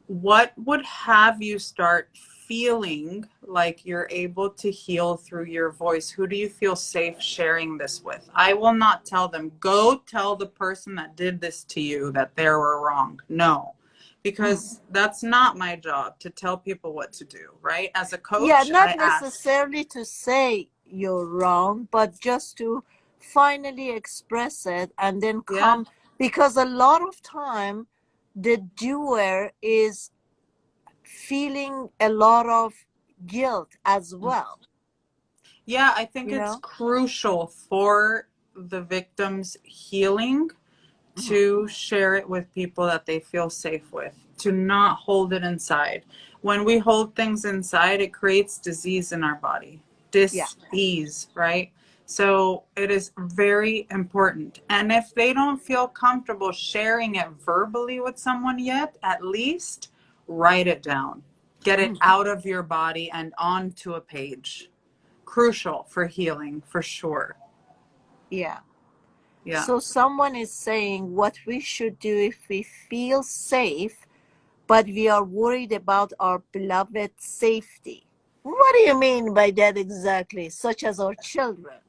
what would have you start feeling like you're able to heal through your voice? Who do you feel safe sharing this with? I will not tell them, go tell the person that did this to you that they were wrong. No, Mhm. because that's not my job to tell people what to do, right? As a Yeah, coach, not I ask. necessarily to say you're wrong, but just to finally express it and then Yeah. come, because a lot of time the doer is feeling a lot of guilt as well, Yeah, I think you it's know? crucial for the victim's healing Mhm. to share it with people that they feel safe with, to not hold it inside. When we hold things inside, it creates disease in our body, Yeah. dis-ease, right? So it is very important. And if they don't feel comfortable sharing it verbally with someone yet, at least write it down. Get it Mhm. out of your body and onto a page. Crucial for healing, for sure. Yeah. Yeah. So someone is saying what we should do if we feel safe, but we are worried about our beloved safety. What do you mean by that exactly? Such as our children.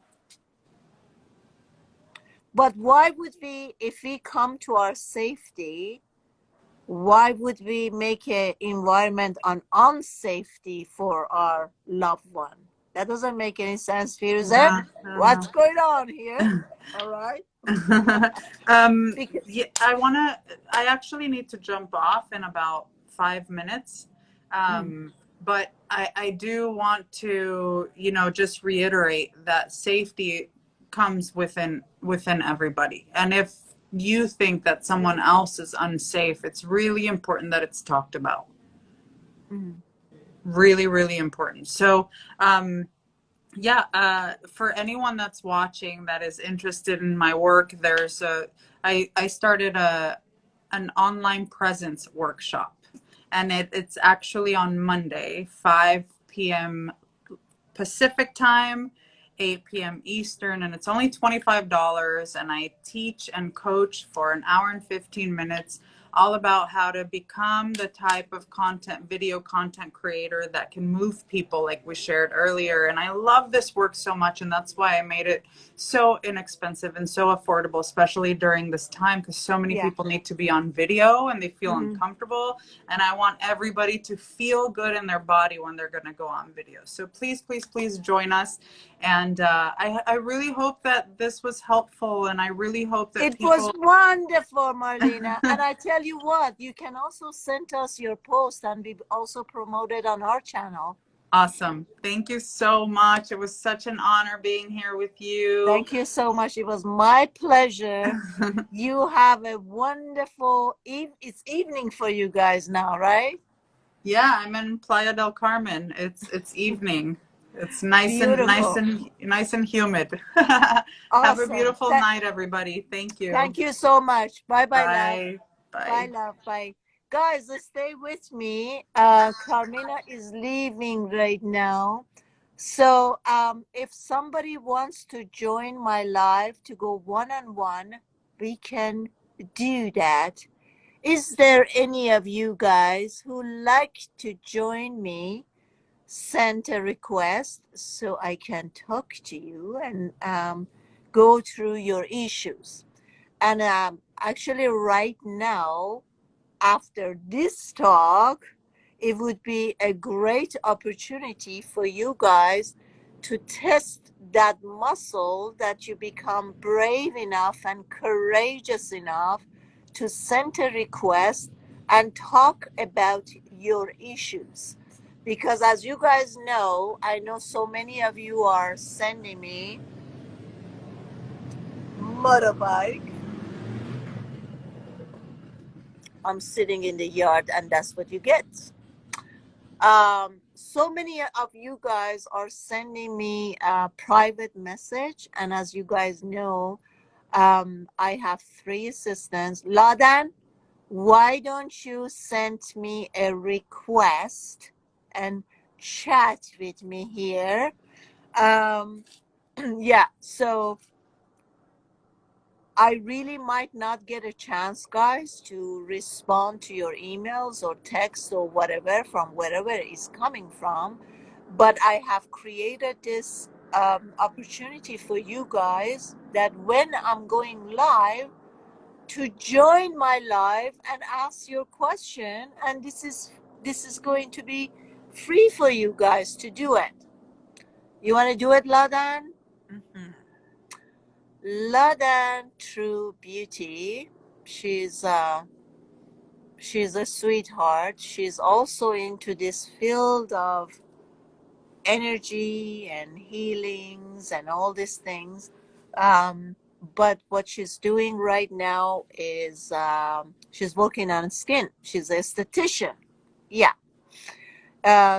But why would we, if we come to our safety, why would we make an environment on unsafety for our loved one? That doesn't make any sense, Firuze. Yeah, I don't What's know. going on here? All right. Because, Yeah, I actually need to jump off in about 5 minutes. mm, But I do want to, just reiterate that safety comes within everybody. And if you think that someone else is unsafe, it's really important that it's talked about. mm, Really, really important. So, yeah, for anyone that's watching that is interested in my work, I started an online presence workshop, and it's actually on Monday, 5 p.m. Pacific time, 8 p.m. Eastern, and it's only $25. And I teach and coach for an hour and 15 minutes, all about how to become the type of video content creator that can move people, like we shared earlier. And I love this work so much, and that's why I made it so inexpensive and so affordable, especially during this time, because so many yeah. people need to be on video and they feel Hmm. uncomfortable. And I want everybody to feel good in their body when they're going to go on video. So please, please, please join us. And I really hope that this was helpful. And I really hope that It was people. wonderful, Marlena. And I tell you what, you can also send us your post and we also promote it on our channel. Awesome. Thank you so much. It was such an honor being here with you. Thank you so much. It was my pleasure. You have a wonderful it's evening for you guys now, right? Yeah, I'm in Playa del Carmen. It's evening. It's nice and Beautiful. nice and humid. Have a Awesome. beautiful night, everybody. Thank you. Thank you so much. Bye bye, love. Bye. Bye, Bye. love. Bye. Guys, stay with me. Carmina is leaving right now. So if somebody wants to join my live to go one on one, we can do that. Is there any of you guys who like to join me? Send a request so I can talk to you and go through your issues. And actually, right now, after this talk, it would be a great opportunity for you guys to test that muscle that you become brave enough and courageous enough to send a request and talk about your issues. Because as you guys know, I know so many of you are sending me motorbike. I'm sitting in the yard, and that's what you get. So many of you guys are sending me a private message, and as you guys know, I have 3 assistants. Ladan, why don't you send me a request and chat with me here? Yeah, so I really might not get a chance, guys, to respond to your emails or texts or whatever from wherever it is coming from. But I have created this opportunity for you guys that when I'm going live, to join my live and ask your question. And this is going to be free for you guys to do it. You want to do it, Ladan? Mm-hmm. Ladan True Beauty. She's she's a sweetheart. She's also into this field of energy and healings and all these things. But what she's doing right now is she's working on skin. She's a esthetician. Yeah.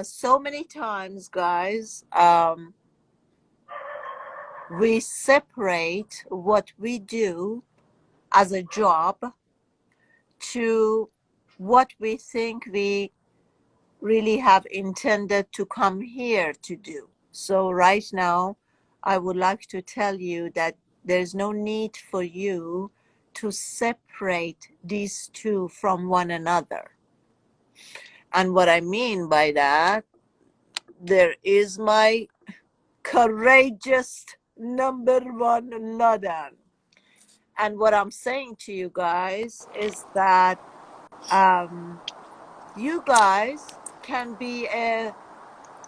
So many times, guys, we separate what we do as a job to what we think we really have intended to come here to do. So right now, I would like to tell you that there's no need for you to separate these two from one another. And what I mean by that, there is my courageous number one Ladan. And what I'm saying to you guys is that you guys can be a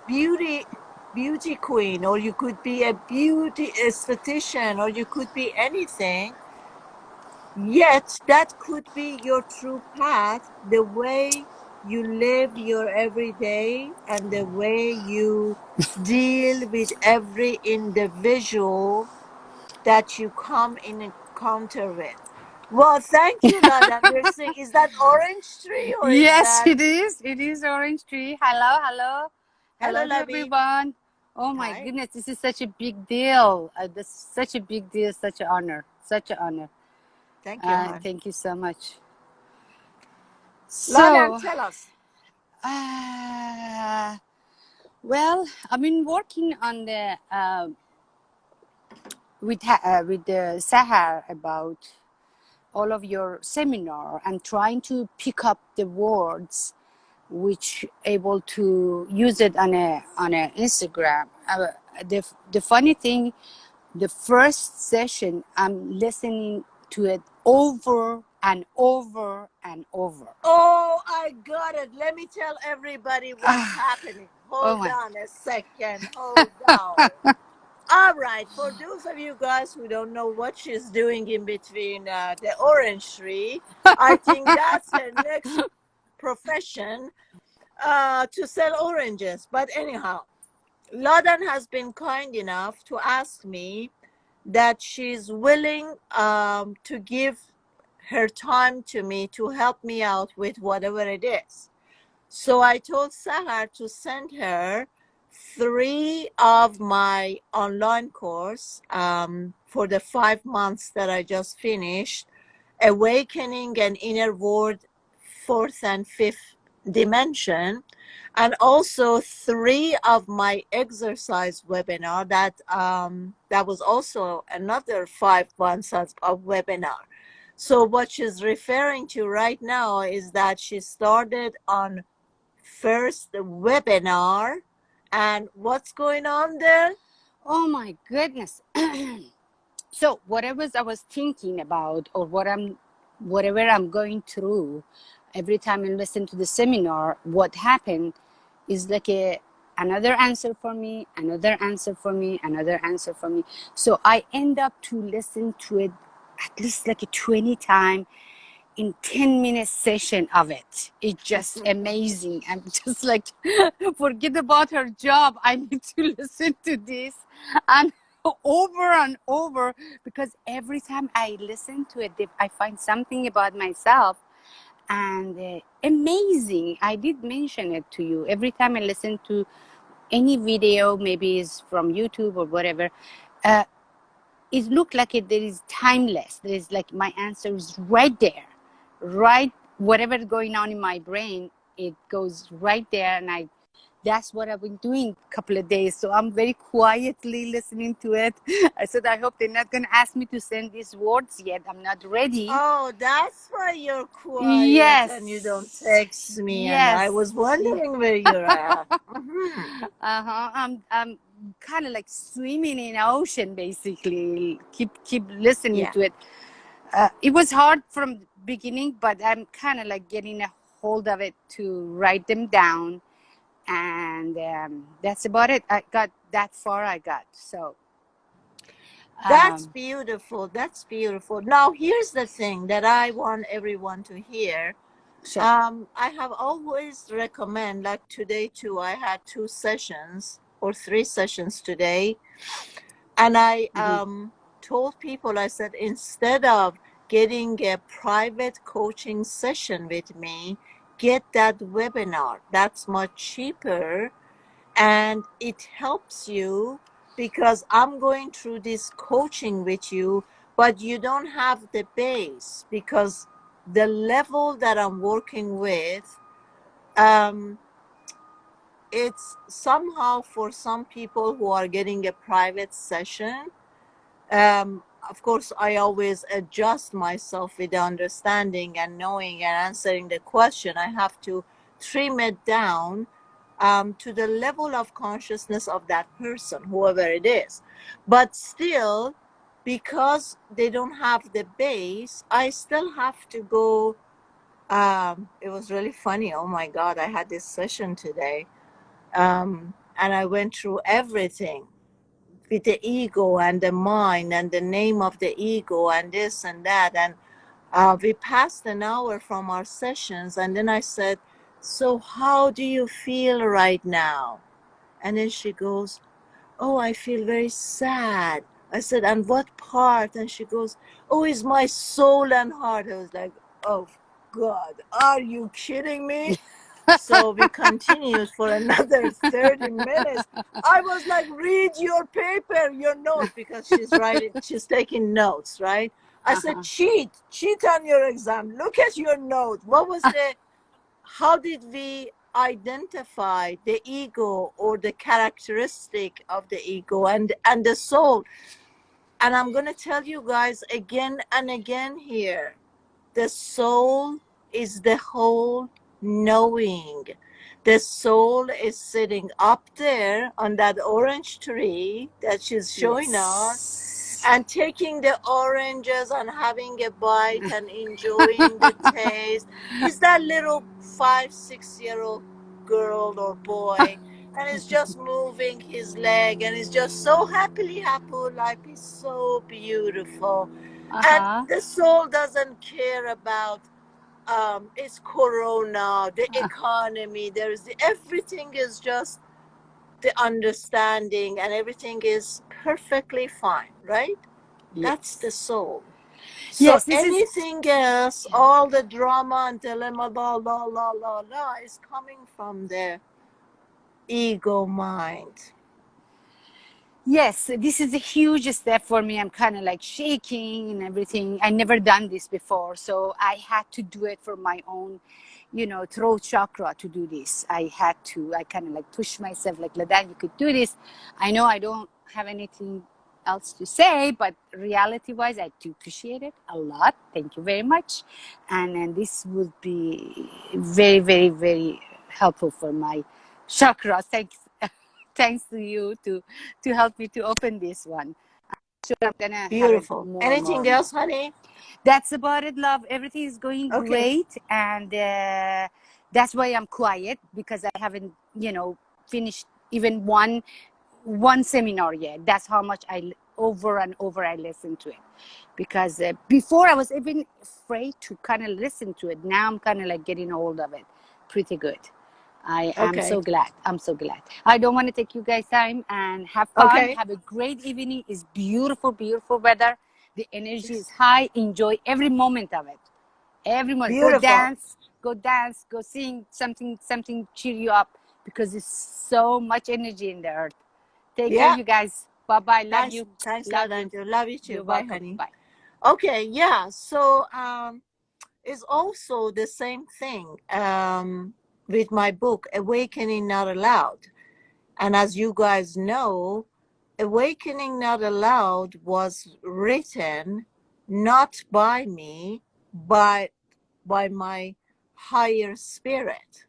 beauty queen, or you could be a beauty esthetician, or you could be anything. Yet that could be your true path, the way you live your everyday and the way you deal with every individual that you come in encounter with. Well, thank you, Lada. We're seeing, is that orange tree or is Yes, that? it is. It is orange tree. Hello, hello. Hello, Hello to Lovey. everyone. Oh my Hi. goodness, this is such a big deal. This is such a big deal, such an honor. Such an honor. Thank you, hon. Thank you so much. Ladan, So, tell us. well, I've been working on the with the Sahar about all of your seminar and trying to pick up the words which able to use it on a Instagram. The funny thing, the first session I'm listening to it over and over and over. Oh, I got it. Let me tell everybody what's happening. Oh Hold my. on a second. Hold on. All right. For those of you guys who don't know what she's doing in between the orange tree, I think that's her next profession, to sell oranges. But anyhow, Ladan has been kind enough to ask me that she's willing to give her time to me to help me out with whatever it is. So I told Sahar to send her 3 of my online course for the 5 months that I just finished, Awakening an Inner World, Fourth and Fifth Dimension, and also 3 of my exercise webinar that was also another 5 months of webinar. So what she's referring to right now is that she started on first webinar. And what's going on there? Oh my goodness. So whatever I was thinking about, or whatever I'm going through, every time I listen to the seminar, what happened is like another answer for me, another answer for me, another answer for me. So I end up to listen to it at least like a 20 times in 10-minute session of it. It's just amazing. I'm just like, forget about her job. I need to listen to this and over and over, because every time I listen to it, I find something about myself. And amazing. I did mention it to you. Every time I listen to any video, maybe it's from YouTube or whatever, it looked like there is timeless. There is like my answer is right there, right? Whatever is going on in my brain, it goes right there, and that's what I've been doing a couple of days. So I'm very quietly listening to it. I said, I hope they're not going to ask me to send these words yet. I'm not ready. Oh, that's why you're quiet Yes. and you don't text me. Yes. And I was wondering where you're at. I'm kind of like swimming in ocean, basically. Keep listening to it. It was hard from the beginning, but I'm kind of like getting a hold of it to write them down. And that's about it. I got that far. So that's beautiful. That's beautiful. Now, here's the thing that I want everyone to hear. Sure. I have always recommend, like today too, I had 2 sessions or 3 sessions today. And I told people, I said, instead of getting a private coaching session with me, get that webinar. That's much cheaper. And it helps you because I'm going through this coaching with you, but you don't have the base, because the level that I'm working with, it's somehow for some people who are getting a private session. Of course, I always adjust myself with the understanding and knowing and answering the question. I have to trim it down to the level of consciousness of that person, whoever it is. But still, because they don't have the base, I still have to go. It was really funny. Oh my God, I had this session today. And I went through everything with the ego and the mind and the name of the ego and this and that. And we passed an hour from our sessions. And then I said, so how do you feel right now? And then she goes, oh, I feel very sad. I said, and what part? And she goes, oh, it's my soul and heart. I was like, oh, God, are you kidding me? So we continued for another 30 minutes. I was like, read your paper, your notes, because she's taking notes, right? I said, cheat on your exam. Look at your note. How did we identify the ego or the characteristic of the ego and the soul? And I'm going to tell you guys again and again here, the soul is the whole knowing. The soul is sitting up there on that orange tree that she's showing us, and taking the oranges and having a bite and enjoying the taste. Is that little 5-6-year-old girl or boy, and he's just moving his leg and he's just so happily life is so beautiful. And the soul doesn't care about it's corona, the economy. Everything is just the understanding, and everything is perfectly fine, right? That's the soul. So Yes, anything else, all the drama and dilemma, la la la la la, is coming from the ego mind. Yes, this is a huge step for me. I'm kind of like shaking and everything. I never done this before, so I had to do it for my own, throat chakra to do this. I had to. I kind of like push myself like that. You could do this. I know I don't have anything else to say, but reality-wise, I do appreciate it a lot. Thank you very much, and this would be very, very, very helpful for my chakra. Thanks. Thanks to you to help me to open this one. So I'm gonna have it Beautiful. more, Anything more, more. else, honey? That's about it, love. Everything is going Okay. great, and that's why I'm quiet, because I haven't, finished even one seminar yet. That's how much over and over I listen to it, because before I was even afraid to kind of listen to it. Now I'm kind of like getting hold of it pretty good. I am Okay. so glad. I'm so glad. I don't want to take you guys time, and have fun. Okay. Have a great evening. It's beautiful, beautiful weather. The energy is high. Enjoy every moment of it. Every moment. Beautiful. Go dance, go sing something cheer you up, because there's so much energy in the earth. Take care, Yeah. you guys. Bye bye. Love Thanks. you. Thanks, Love God, you. Angel. Love you too. You're Bye, welcome. honey. Bye. Okay. Yeah. So, it's also the same thing with my book, Awakening Not Allowed. And as you guys know, Awakening Not Allowed was written not by me, but by my higher spirit.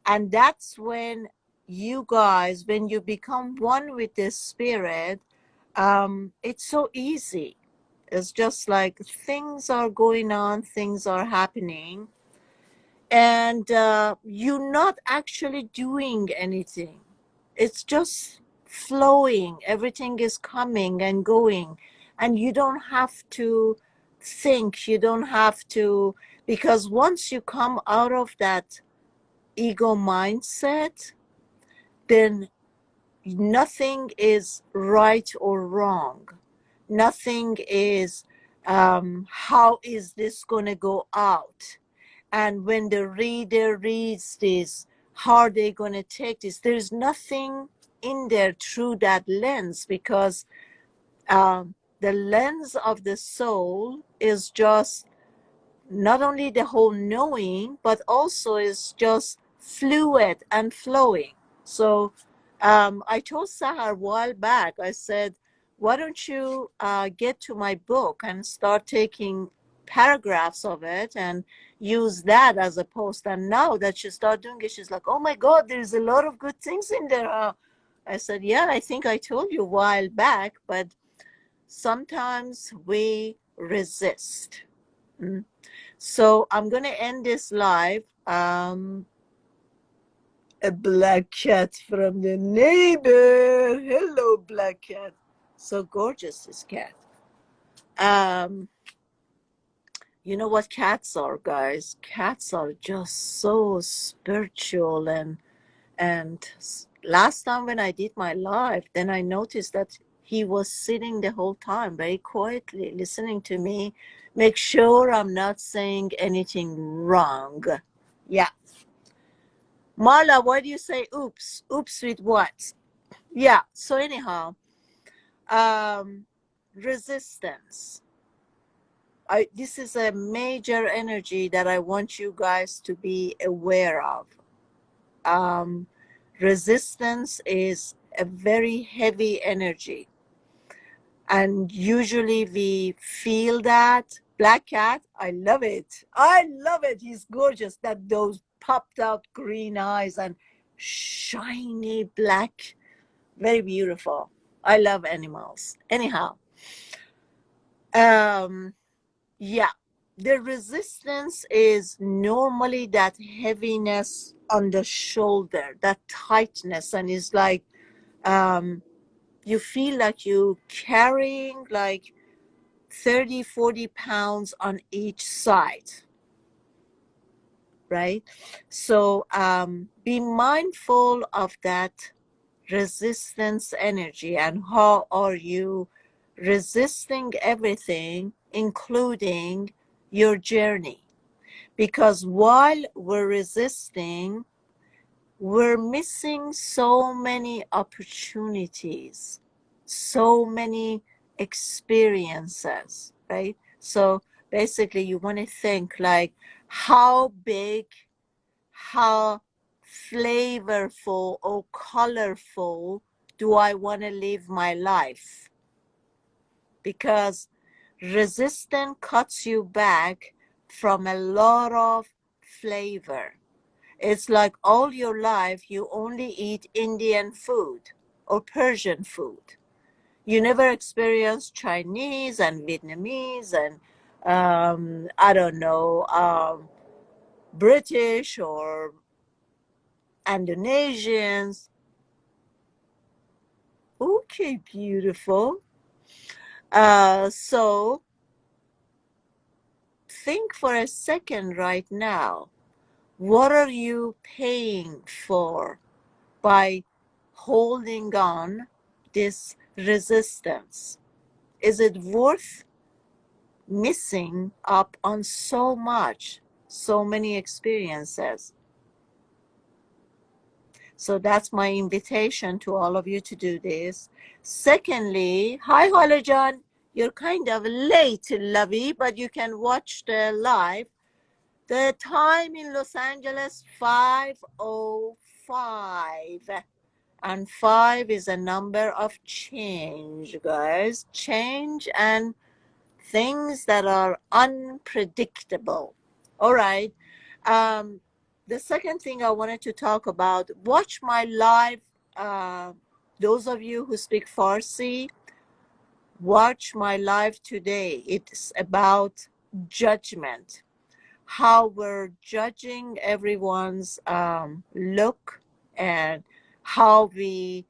And that's when you guys, when you become one with this spirit, it's so easy. It's just like things are going on, things are happening, and you're not actually doing anything. It's just flowing. Everything is coming and going, and you don't have to think. You don't have to, because once you come out of that ego mindset, then nothing is right or wrong. Nothing is, how is this going to go out? And when the reader reads this, how are they going to take this? There's nothing in there through that lens, because the lens of the soul is just not only the whole knowing, but also is just fluid and flowing. So I told Sahar a while back, I said, why don't you get to my book and start taking paragraphs of it and use that as a post? And now that she started doing it, she's like, oh my God, there's a lot of good things in there. I said, yeah, I think I told you a while back, but sometimes we resist. Mm. So I'm going to end this live. A black cat from the neighbor. Hello, black cat. So gorgeous, this cat. You know what cats are, guys? Cats are just so spiritual, and last time when I did my live, then I noticed that he was sitting the whole time very quietly listening to me, make sure I'm not saying anything wrong. Yeah. Marla, why do you say oops? Oops with what? Yeah. So anyhow, resistance. This is a major energy that I want you guys to be aware of. Resistance is a very heavy energy, and usually we feel that. Black cat, I love it. I love it. He's gorgeous. That those popped out green eyes and shiny black, very beautiful. I love animals. Anyhow, yeah, the resistance is normally that heaviness on the shoulder, that tightness, and it's like you feel like you carrying like 30-40 pounds on each side, right? So be mindful of that resistance energy, and how are you resisting everything, including your journey. Because while we're resisting, we're missing so many opportunities, so many experiences, right? So basically you want to think like, how big, how flavorful or colorful do I want to live my life? Because resistance cuts you back from a lot of flavor. It's like all your life you only eat Indian food or Persian food. You never experience Chinese and Vietnamese and I don't know, British or Indonesians. Okay, beautiful. So think for a second right now. What are you paying for by holding on this resistance? Is it worth missing up on so much, so many experiences? So that's my invitation to all of you to do this. Secondly, hi Holojan, you're kind of late, lovey, but you can watch the live. The time in Los Angeles, 5:05. And 5 is a number of change, guys. Change and things that are unpredictable. All right. The second thing I wanted to talk about, watch my live. Those of you who speak Farsi, watch my live today. It's about judgment, how we're judging everyone's look, and how we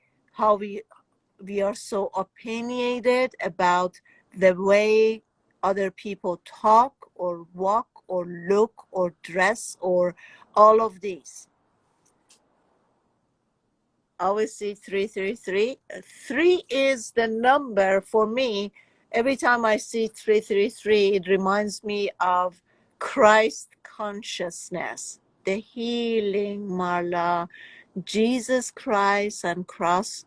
are so opinionated about the way other people talk or walk or look or dress or all of these. I always see 333. 3 is the number for me. Every time I see 333, it reminds me of Christ consciousness, the healing, Marla. Jesus Christ and Christ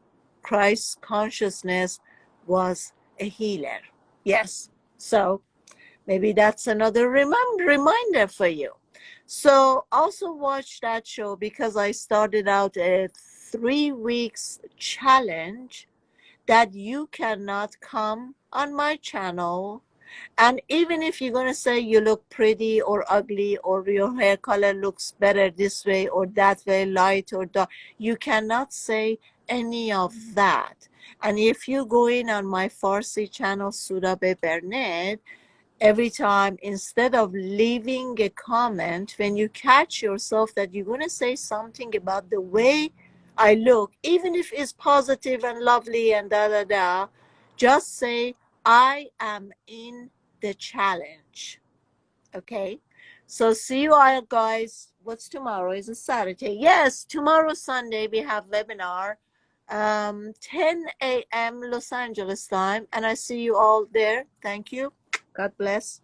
consciousness was a healer. Yes. So maybe that's another reminder for you. So also watch that show, because I started out a 3 weeks challenge that you cannot come on my channel. And even if you're going to say you look pretty or ugly, or your hair color looks better this way or that way, light or dark, you cannot say any of that. And if you go in on my Farsi channel, Sudi Burnett, every time, instead of leaving a comment, when you catch yourself that you're going to say something about the way I look, even if it's positive and lovely and da da da, just say, I am in the challenge. Okay? So see you all, guys. What's tomorrow? Is a Saturday. Yes, tomorrow Sunday we have webinar, 10 a.m. Los Angeles time, and I see you all there. Thank you. God bless.